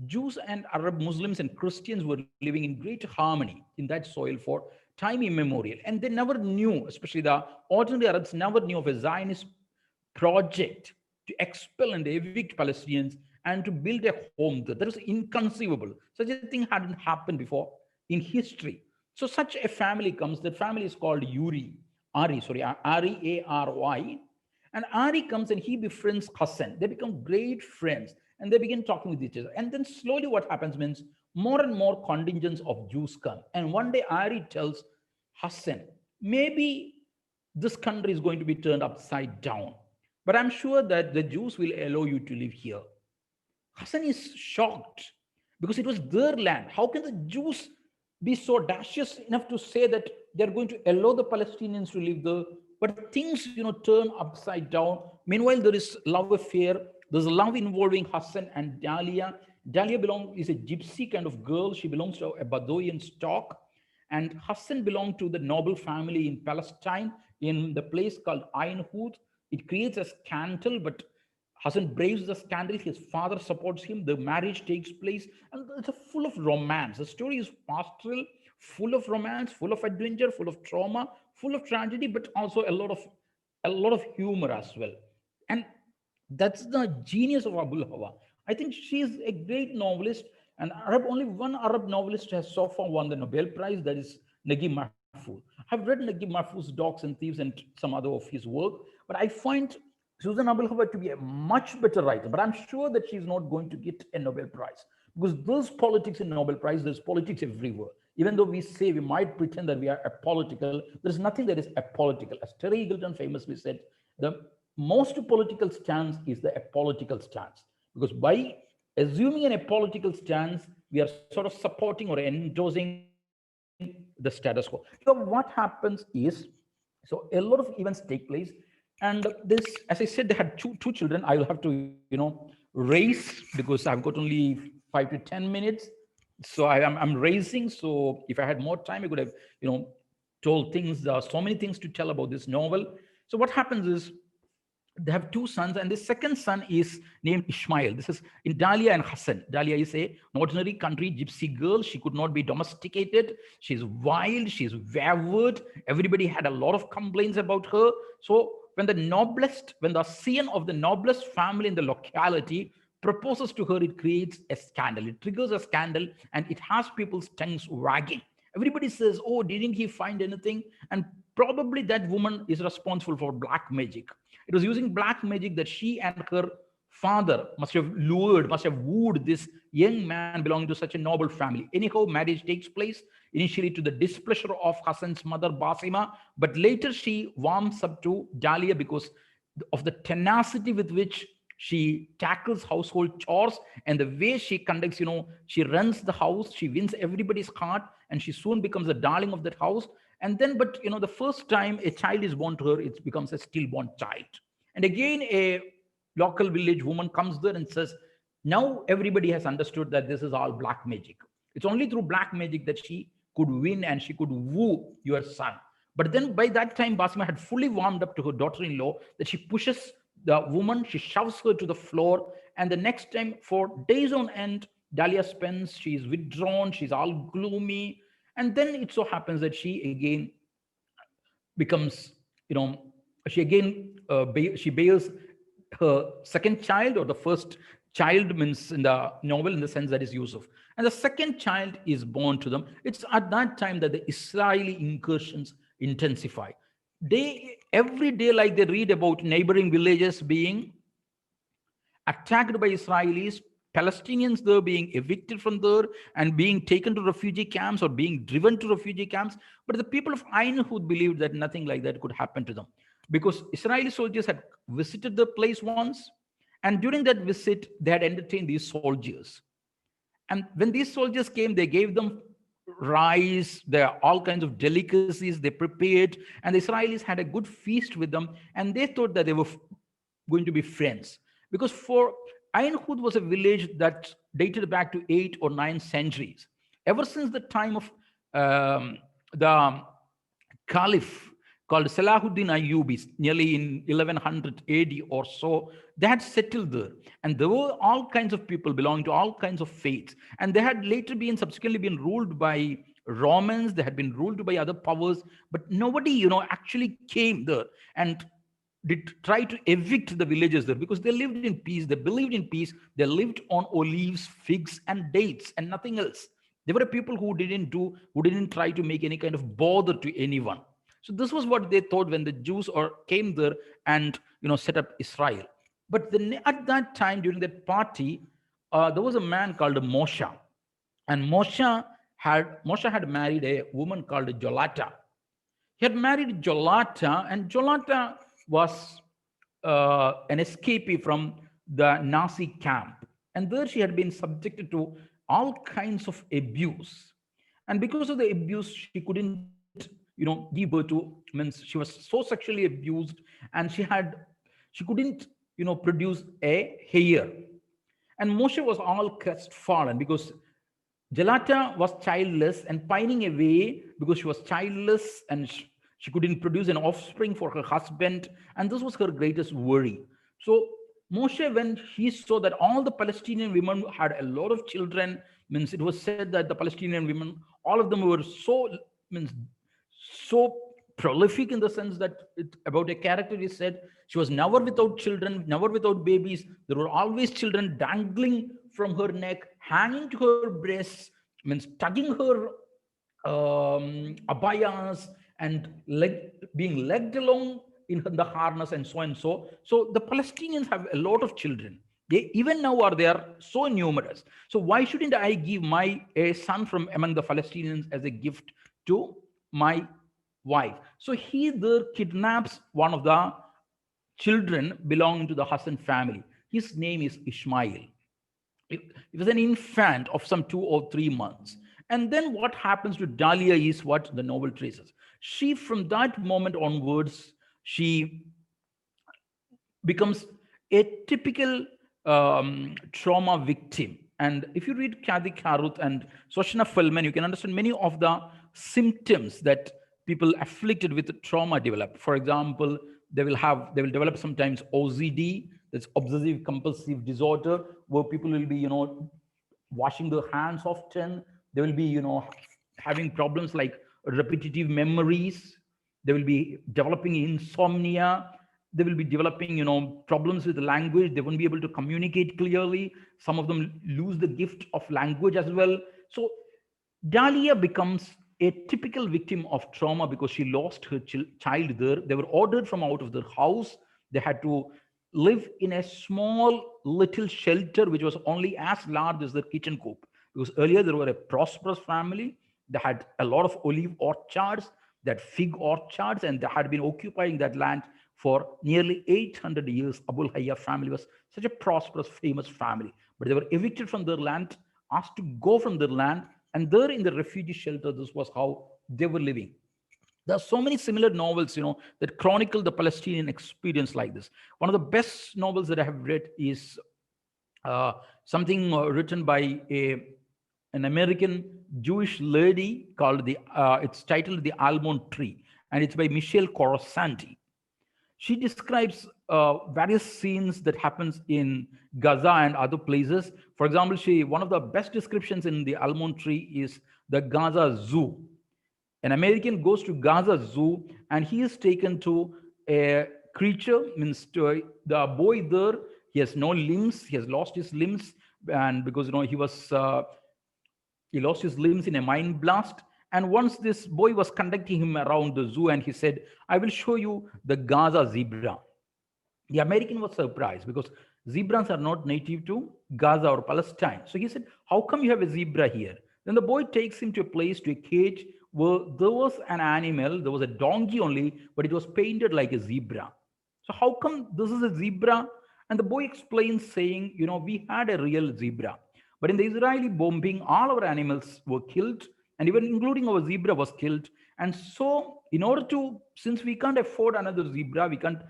Jews and Arab Muslims and Christians were living in great harmony in that soil for time immemorial. And they never knew, especially the ordinary Arabs, never knew of a Zionist project to expel and evict Palestinians and to build a home there. That was inconceivable. Such a thing hadn't happened before in history. So such a family comes. That family is called Ari, A-R-Y. And Ari comes and he befriends Hassan. They become great friends and they begin talking with each other. And then slowly what happens means more and more contingents of Jews come. And one day Ari tells Hassan, maybe this country is going to be turned upside down, but I'm sure that the Jews will allow you to live here. Hassan is shocked because it was their land. How can the Jews be so audacious enough to say that they're going to allow the Palestinians to live there? But things, turn upside down. Meanwhile, there is love affair. There's love involving Hassan and Dahlia. Dahlia is a gypsy kind of girl. She belongs to a Bedouin stock. And Hassan belonged to the noble family in Palestine, in the place called Ain Hud. It creates a scandal, but Hassan braves the scandal. His father supports him. The marriage takes place, and it's full of romance. The story is pastoral, full of romance, full of adventure, full of trauma, full of tragedy, but also a lot of humor as well. And that's the genius of Abul Hawa. I think she's a great novelist, and only one Arab novelist has so far won the Nobel Prize, that is Naguib Mahfouz. I've read Naguib Mahfouz's Dogs and Thieves and some other of his work, but I find Susan Abul Hawa to be a much better writer, but I'm sure that she's not going to get a Nobel Prize because there's politics in Nobel Prize, there's politics everywhere. Even though we might pretend that we are apolitical, there's nothing that is apolitical. As Terry Eagleton famously said, the most political stance is the apolitical stance, because by assuming an apolitical stance, we are sort of supporting or endorsing the status quo. What happens is, so a lot of events take place, and this, as I said, they had two children. I will have to, race because I've got only 5 to 10 minutes. So I'm racing. So if I had more time, I could have, told things. There are so many things to tell about this novel. So what happens is they have two sons, and the second son is named Ishmael. This is in Dahlia and Hassan. Dahlia is an ordinary country gypsy girl. She could not be domesticated. She's wild. She's wayward. Everybody had a lot of complaints about her. So when the scion of the noblest family in the locality proposes to her, it creates a scandal. It triggers a scandal, and it has people's tongues wagging. Everybody says, oh, didn't he find anything? And probably that woman is responsible for black magic. It was using black magic that she and her father must have wooed this young man belonging to such a noble family. Anyhow, marriage takes place, initially to the displeasure of Hassan's mother, Basima, but later she warms up to Dahlia because of the tenacity with which she tackles household chores and the way she conducts, she runs the house, she wins everybody's heart, and she soon becomes the darling of that house. And then, but the first time a child is born to her, it becomes a stillborn child. And again, a local village woman comes there and says, now everybody has understood that this is all black magic. It's only through black magic that she could win and she could woo your son. But then by that time, Basma had fully warmed up to her daughter-in-law that she pushes the woman, she shoves her to the floor. And the next time, for days on end, Dahlia spends, she's withdrawn, she's all gloomy. And then it so happens that she again becomes, she again, she bears her second child, or the first child means in the novel in the sense that is Yusuf. And the second child is born to them. It's at that time that the Israeli incursions intensify. Every day, like they read about neighboring villages being attacked by Israelis, Palestinians there being evicted from there and being taken to refugee camps or being driven to refugee camps. But the people of Ain Hud believed that nothing like that could happen to them because Israeli soldiers had visited the place once. And during that visit, they had entertained these soldiers. And when these soldiers came, they gave them rice, there are all kinds of delicacies they prepared, and the Israelis had a good feast with them, and they thought that they were going to be friends. Because for Ain Hud was a village that dated back to 8 or 9 centuries. Ever since the time of the Caliph called Salahuddin Ayyubi, nearly in 1100 AD or so, they had settled there. And there were all kinds of people belonging to all kinds of faiths. And they had later subsequently been ruled by Romans, they had been ruled by other powers, but nobody, actually came there and did try to evict the villagers there because they lived in peace, they believed in peace, they lived on olives, figs, and dates and nothing else. They were people who didn't try to make any kind of bother to anyone. So this was what they thought when the Jews came there and set up Israel. But at that time, during that party, there was a man called Moshe, and Moshe had married a woman called Jolata. He had married Jolata, and Jolata was an escapee from the Nazi camp, and there she had been subjected to all kinds of abuse. And because of the abuse, she couldn't give birth to, means she was so sexually abused, and she couldn't produce a hair. And Moshe was all crestfallen because Jalata was childless and pining away because she was childless and she couldn't produce an offspring for her husband, and this was her greatest worry. So Moshe, when he saw that all the Palestinian women had a lot of children, means it was said that the Palestinian women, all of them were so prolific in the sense that about a character is said she was never without children, never without babies. There were always children dangling from her neck, hanging to her breasts, means tugging her abayas and being legged along in the harness and so and so. So the Palestinians have a lot of children. They even now they are so numerous. So why shouldn't I give a son from among the Palestinians as a gift to my wife? So he there kidnaps one of the children belonging to the Hassan family. His name is Ishmael. He was an infant of some 2 or 3 months. And then what happens to Dahlia is what the novel traces. She, from that moment onwards, she becomes a typical trauma victim. And if you read Kathy Karuth and Soshna Feldman, you can understand many of the symptoms that people afflicted with trauma develop. For example, they will develop sometimes OCD, that's obsessive compulsive disorder, where people will be, washing their hands often. They will be, having problems like repetitive memories. They will be developing insomnia. They will be developing, problems with the language. They won't be able to communicate clearly. Some of them lose the gift of language as well. So Dahlia becomes a typical victim of trauma because she lost her child there. They were ordered from out of their house. They had to live in a small little shelter, which was only as large as their kitchen coop. Because earlier they were a prosperous family. They had a lot of olive orchards, they had fig orchards, and they had been occupying that land for nearly 800 years. Abul Hayya family was such a prosperous, famous family. But they were evicted from their land, asked to go from their land, and there in the refugee shelter, this was how they were living. There are so many similar novels, that chronicle the Palestinian experience like this. One of the best novels that I have read is something written by an American Jewish lady called it's titled The Almond Tree, and it's by Michelle Corosanti. She describes various scenes that happens in Gaza and other places. For example, one of the best descriptions in The Almond Tree is the Gaza Zoo. An American goes to Gaza Zoo and he is taken to a creature, means the boy there, he has no limbs, he has lost his limbs, and because he lost his limbs in a mine blast. And once this boy was conducting him around the zoo, and he said, I will show you the Gaza zebra. The American was surprised because zebras are not native to Gaza or Palestine. So he said, how come you have a zebra here? Then the boy takes him to a place, to a cage where there was an animal, there was a donkey only, but it was painted like a zebra. So how come this is a zebra? And the boy explains, saying, we had a real zebra. But in the Israeli bombing, all our animals were killed, and even including our zebra was killed. And so, in order to, since we can't afford another zebra, we can't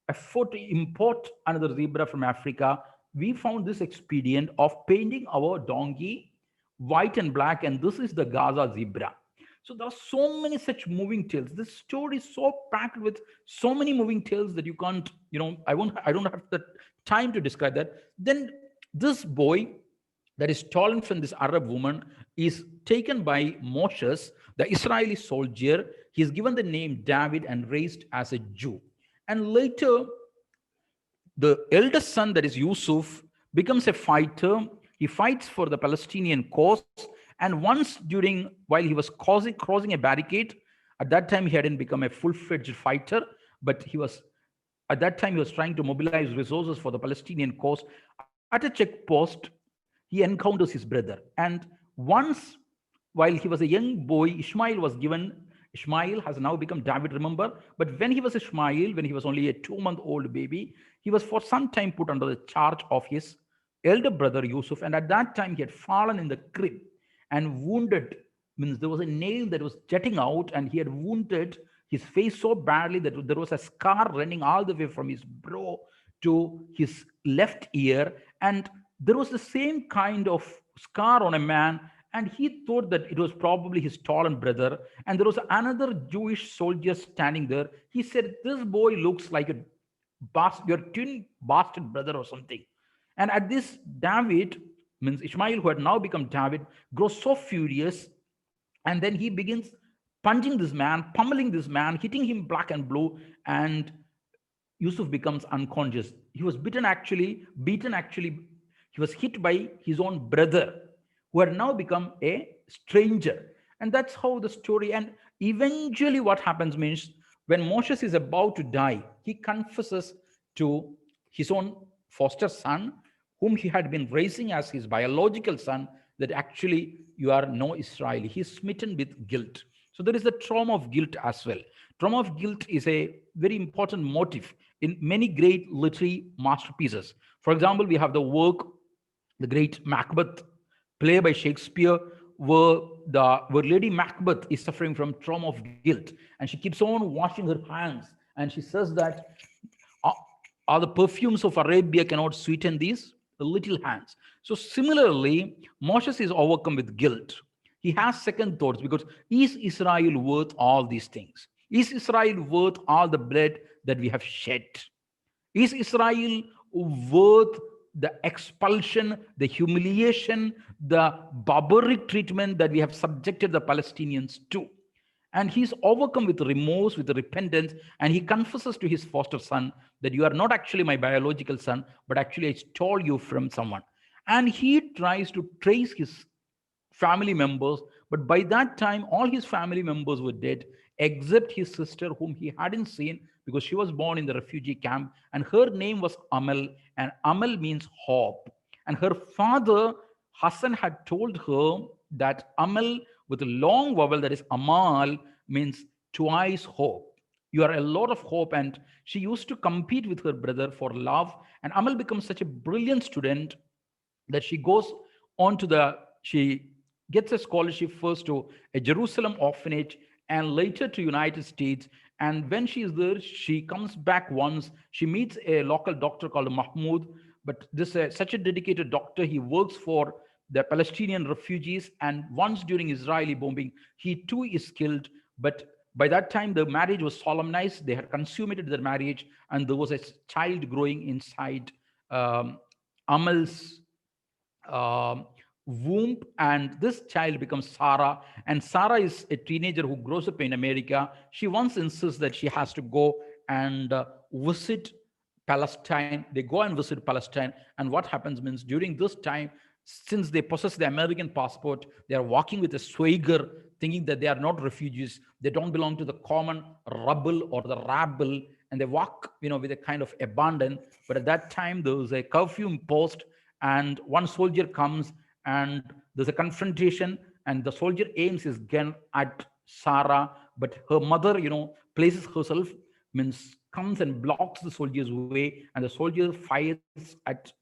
afford to import another zebra from Africa, we found this expedient of painting our donkey white and black, and this is the Gaza zebra. So there are so many such moving tales. This story is so packed with so many moving tales that you can't, I don't have the time to describe that. Then this boy that is stolen from this Arab woman is taken by Moses, the Israeli soldier. He is given the name David and raised as a Jew. And later, the eldest son, that is Yusuf, becomes a fighter. He fights for the Palestinian cause. And once while he was crossing a barricade, at that time he hadn't become a full-fledged fighter, but at that time he was trying to mobilize resources for the Palestinian cause. At a checkpost, he encounters his brother. And once, while he was a young boy, Ishmael has now become David, remember? But when he was Ishmael, when he was only a 2-month-old baby, he was for some time put under the charge of his elder brother Yusuf. And at that time, he had fallen in the crib and wounded, means there was a nail that was jutting out, and he had wounded his face so badly that there was a scar running all the way from his brow to his left ear. And there was the same kind of scar on a man, and he thought that it was probably his stolen brother. And there was another Jewish soldier standing there. He said, this boy looks like your twin bastard brother or something. And at this, David, means Ishmael, who had now become David, grows so furious. And then he begins punching this man, pummeling this man, hitting him black and blue. And Yusuf becomes unconscious. He was beaten actually. He was hit by his own brother, who had now become a stranger. And that's how the story, and eventually what happens means, when Moses is about to die, he confesses to his own foster son, whom he had been raising as his biological son, that actually you are no Israeli. He's smitten with guilt. So there is the trauma of guilt as well. Trauma of guilt is a very important motif in many great literary masterpieces. For example, we have the great Macbeth play by Shakespeare, where Lady Macbeth is suffering from trauma of guilt, and she keeps on washing her hands, and she says that all the perfumes of Arabia cannot sweeten these little hands. So similarly, Moses is overcome with guilt. He has second thoughts, because is Israel worth all these things? Is Israel worth all the blood that we have shed? Is Israel worth the expulsion, the humiliation, the barbaric treatment that we have subjected the Palestinians to? And he's overcome with remorse, with repentance, and he confesses to his foster son that you are not actually my biological son, but actually I stole you from someone. And he tries to trace his family members, but by that time, all his family members were dead, except his sister, whom he hadn't seen because she was born in the refugee camp, and her name was Amal, and Amal means hope. And her father, Hassan, had told her that Amal, with a long vowel, that is Amal, means twice hope. You are a lot of hope. And she used to compete with her brother for love. And Amal becomes such a brilliant student that she goes on to she gets a scholarship first to a Jerusalem orphanage and later to United States. And when she is there, she comes back once. She meets a local doctor called Mahmoud. But this such a dedicated doctor. He works for the Palestinian refugees. And once during Israeli bombing, he too is killed. But by that time, the marriage was solemnized. They had consummated their marriage. And there was a child growing inside Amal's womb, and this child becomes Sarah. And Sarah is a teenager who grows up in America. She once insists that she has to go and visit Palestine. They go and visit Palestine. And what happens means during this time, since they possess the American passport, they are walking with a swagger, thinking that they are not refugees. They don't belong to the common rubble or the rabble. And they walk, with a kind of abandon. But at that time, there was a curfew imposed, and one soldier comes, and there's a confrontation, and the soldier aims his gun at Sarah, but her mother, places herself, means comes and blocks the soldier's way, and the soldier fires at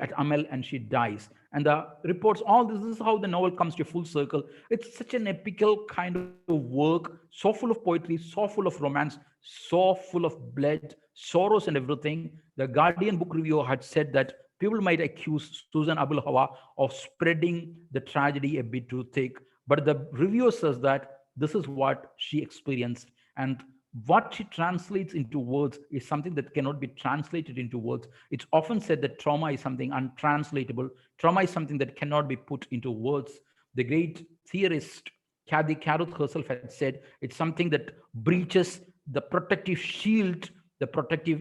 at Amel, and she dies. And the reports all this is how the novel comes to a full circle. It's such an epical kind of work, so full of poetry, so full of romance, so full of blood, sorrows, and everything. The Guardian book reviewer had said that people might accuse Susan Abul Hawa of spreading the tragedy a bit too thick, but the reviewer says that this is what she experienced, and what she translates into words is something that cannot be translated into words. It's often said that trauma is something untranslatable. Trauma is something that cannot be put into words. The great theorist Kathy Caruth herself had said it's something that breaches the protective shield, the protective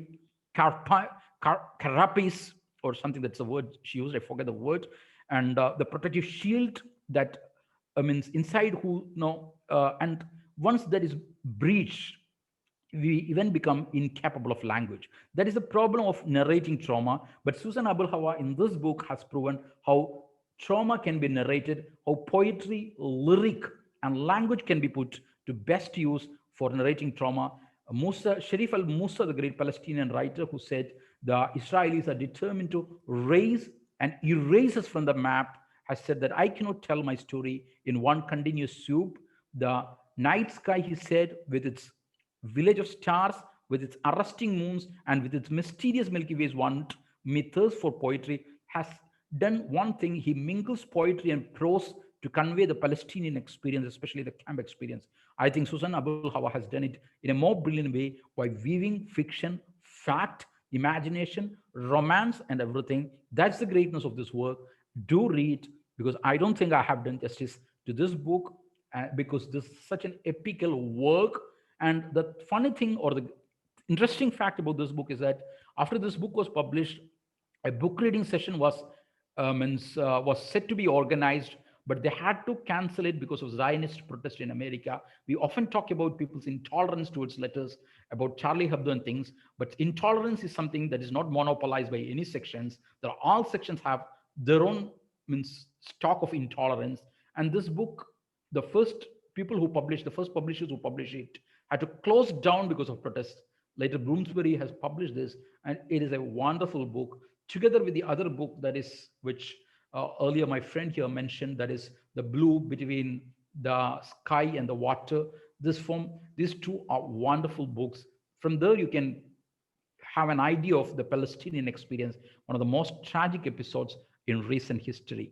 carapace, or something. That's the word she used. I forget the word. And the protective shield that means inside and once that is breached, we even become incapable of language. That is the problem of narrating trauma. But Susan Abul Hawa in this book has proven how trauma can be narrated, how poetry, lyric, and language can be put to best use for narrating trauma. Sharif al-Musa, the great Palestinian writer, who said the Israelis are determined to raise and erase us from the map, has said that I cannot tell my story in one continuous swoop. The night sky, he said, with its village of stars, with its arresting moons, and with its mysterious Milky Ways, want me thirst for poetry, has done one thing. He mingles poetry and prose to convey the Palestinian experience, especially the camp experience. I think Susan Abul Hawa has done it in a more brilliant way by weaving fiction, fact, imagination, romance, and everything. That's the greatness of this work. Do read, because I don't think I have done justice to this book, because this is such an epical work. And the funny thing, or the interesting fact about this book, is that after this book was published, a book reading session was set to be organized, but they had to cancel it because of Zionist protest in America. We often talk about people's intolerance towards letters, about Charlie Hebdo and things, but intolerance is something that is not monopolized by any sections. There are, all sections have their own stock of intolerance. And this book, the first the first publishers who published it had to close down because of protests. Later, Bloomsbury has published this, and it is a wonderful book, together with the other book that is, which earlier my friend here mentioned, that is The Blue Between the Sky and the Water. These two are wonderful books. From there, you can have an idea of the Palestinian experience, one of the most tragic episodes in recent history.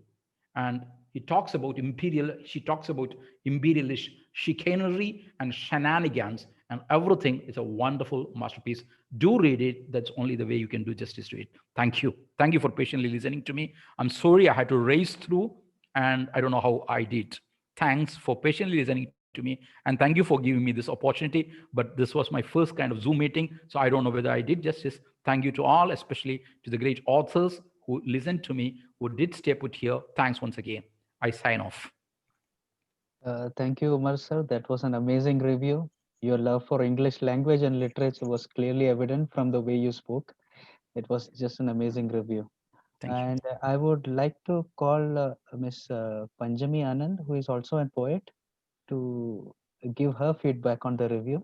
And she talks about imperialist chicanery and shenanigans, and everything is a wonderful masterpiece. Do read it. That's only the way you can do justice to it. Thank you. Thank you for patiently listening to me. I'm sorry I had to race through, and I don't know how I did. Thanks for patiently listening to me, and thank you for giving me this opportunity. But this was my first kind of Zoom meeting, so I don't know whether I did justice. Thank you to all, especially to the great authors who listened to me, who did stay put here. Thanks once again. I sign off. Thank you, Umar sir. That was an amazing review. Your love for English language and literature was clearly evident from the way you spoke. It was just an amazing review. Thank you. And I would like to call Miss Panjami Anand, who is also a poet, to give her feedback on the review.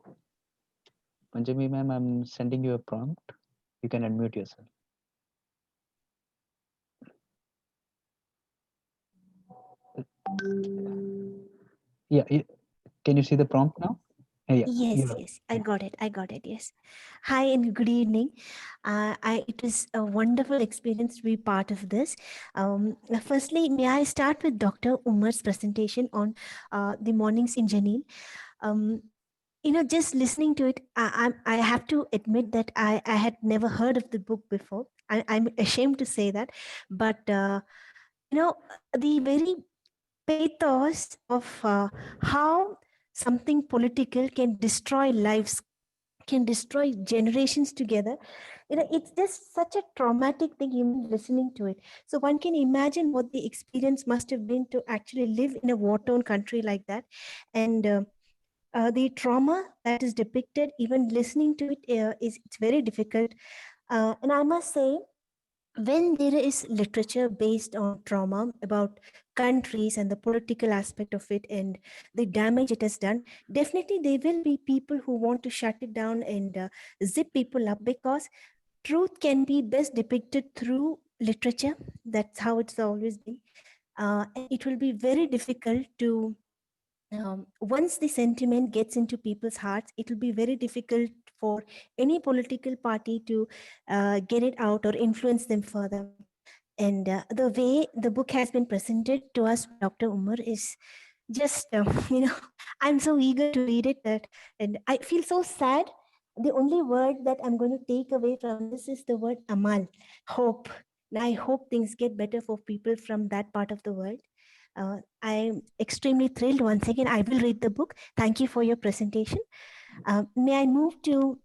Panjami ma'am, I'm sending you a prompt. You can unmute yourself. Yeah, can you see the prompt now? Yeah. Yes, I got it. Yes. Hi and good evening. It is a wonderful experience to be part of this. Firstly, may I start with Dr. Umar's presentation on the mornings in Jenin? Just listening to it, I have to admit that I had never heard of the book before. I'm ashamed to say that, but the very pathos of how something political can destroy lives can destroy generations together. It's just such a traumatic thing even listening to it. So one can imagine what the experience must have been to actually live in a war-torn country like that. And the trauma that is depicted, even listening to it, it's very difficult. And I must say, when there is literature based on trauma about countries and the political aspect of it and the damage it has done, definitely there will be people who want to shut it down and zip people up, because truth can be best depicted through literature. That's how it's always been. And it will be very difficult to, once the sentiment gets into people's hearts, it will be very difficult for any political party to get it out or influence them further. And the way the book has been presented to us by Dr. Umar is just, I'm so eager to read it that, and I feel so sad. The only word that I'm going to take away from this is the word amal, hope. And I hope things get better for people from that part of the world. I'm extremely thrilled. Once again, I will read the book. Thank you for your presentation. May I move to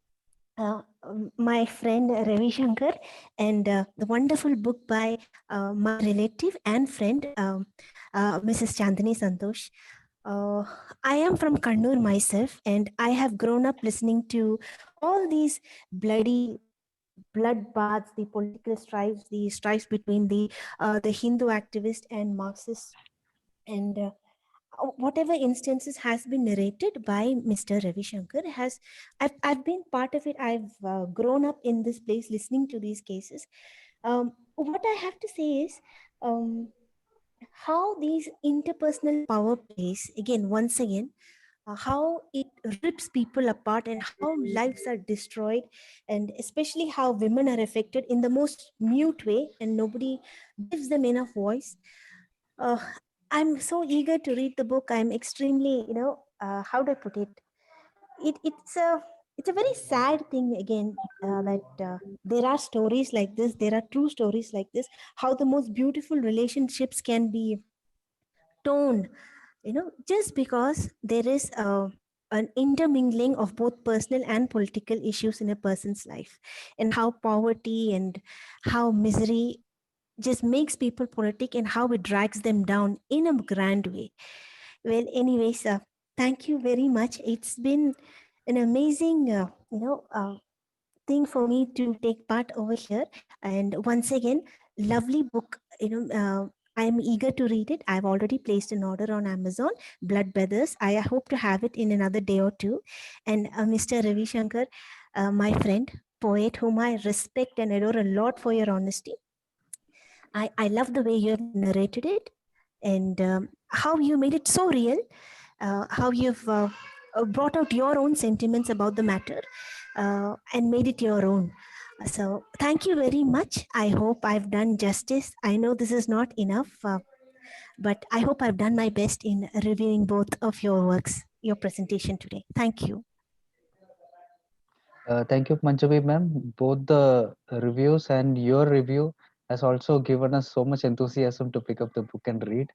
my friend Ravi Shankar and the wonderful book by my relative and friend, Mrs. Chandani Santosh. I am from Kannur myself, and I have grown up listening to all these bloody bloodbaths, the political strifes, the strifes between the Hindu activist and Marxists, and whatever instances has been narrated by Mr. Ravi Shankar has, I've been part of it. I've grown up in this place listening to these cases. What I have to say is, how these interpersonal power plays, again, once again, how it rips people apart and how lives are destroyed, and especially how women are affected in the most mute way and nobody gives them enough voice. uh, I'm so eager to read the book. I'm extremely, how do I put it? It's a very sad thing again, that there are stories like this. There are true stories like this. How the most beautiful relationships can be torn, just because there is an intermingling of both personal and political issues in a person's life, and how poverty and how misery just makes people politic and how it drags them down in a grand way. Well, anyways, thank you very much. It's been an amazing, thing for me to take part over here. And once again, lovely book. I'm eager to read it. I've already placed an order on Amazon, Blood Brothers. I hope to have it in another day or two. And Mr. Ravi Shankar, my friend, poet, whom I respect and adore a lot for your honesty. I love the way you have narrated it, and how you made it so real, how you've brought out your own sentiments about the matter and made it your own. So thank you very much. I hope I've done justice. I know this is not enough, but I hope I've done my best in reviewing both of your works, your presentation today. Thank you. Thank you, Manjabi ma'am. Both the reviews and your review has also given us so much enthusiasm to pick up the book and read.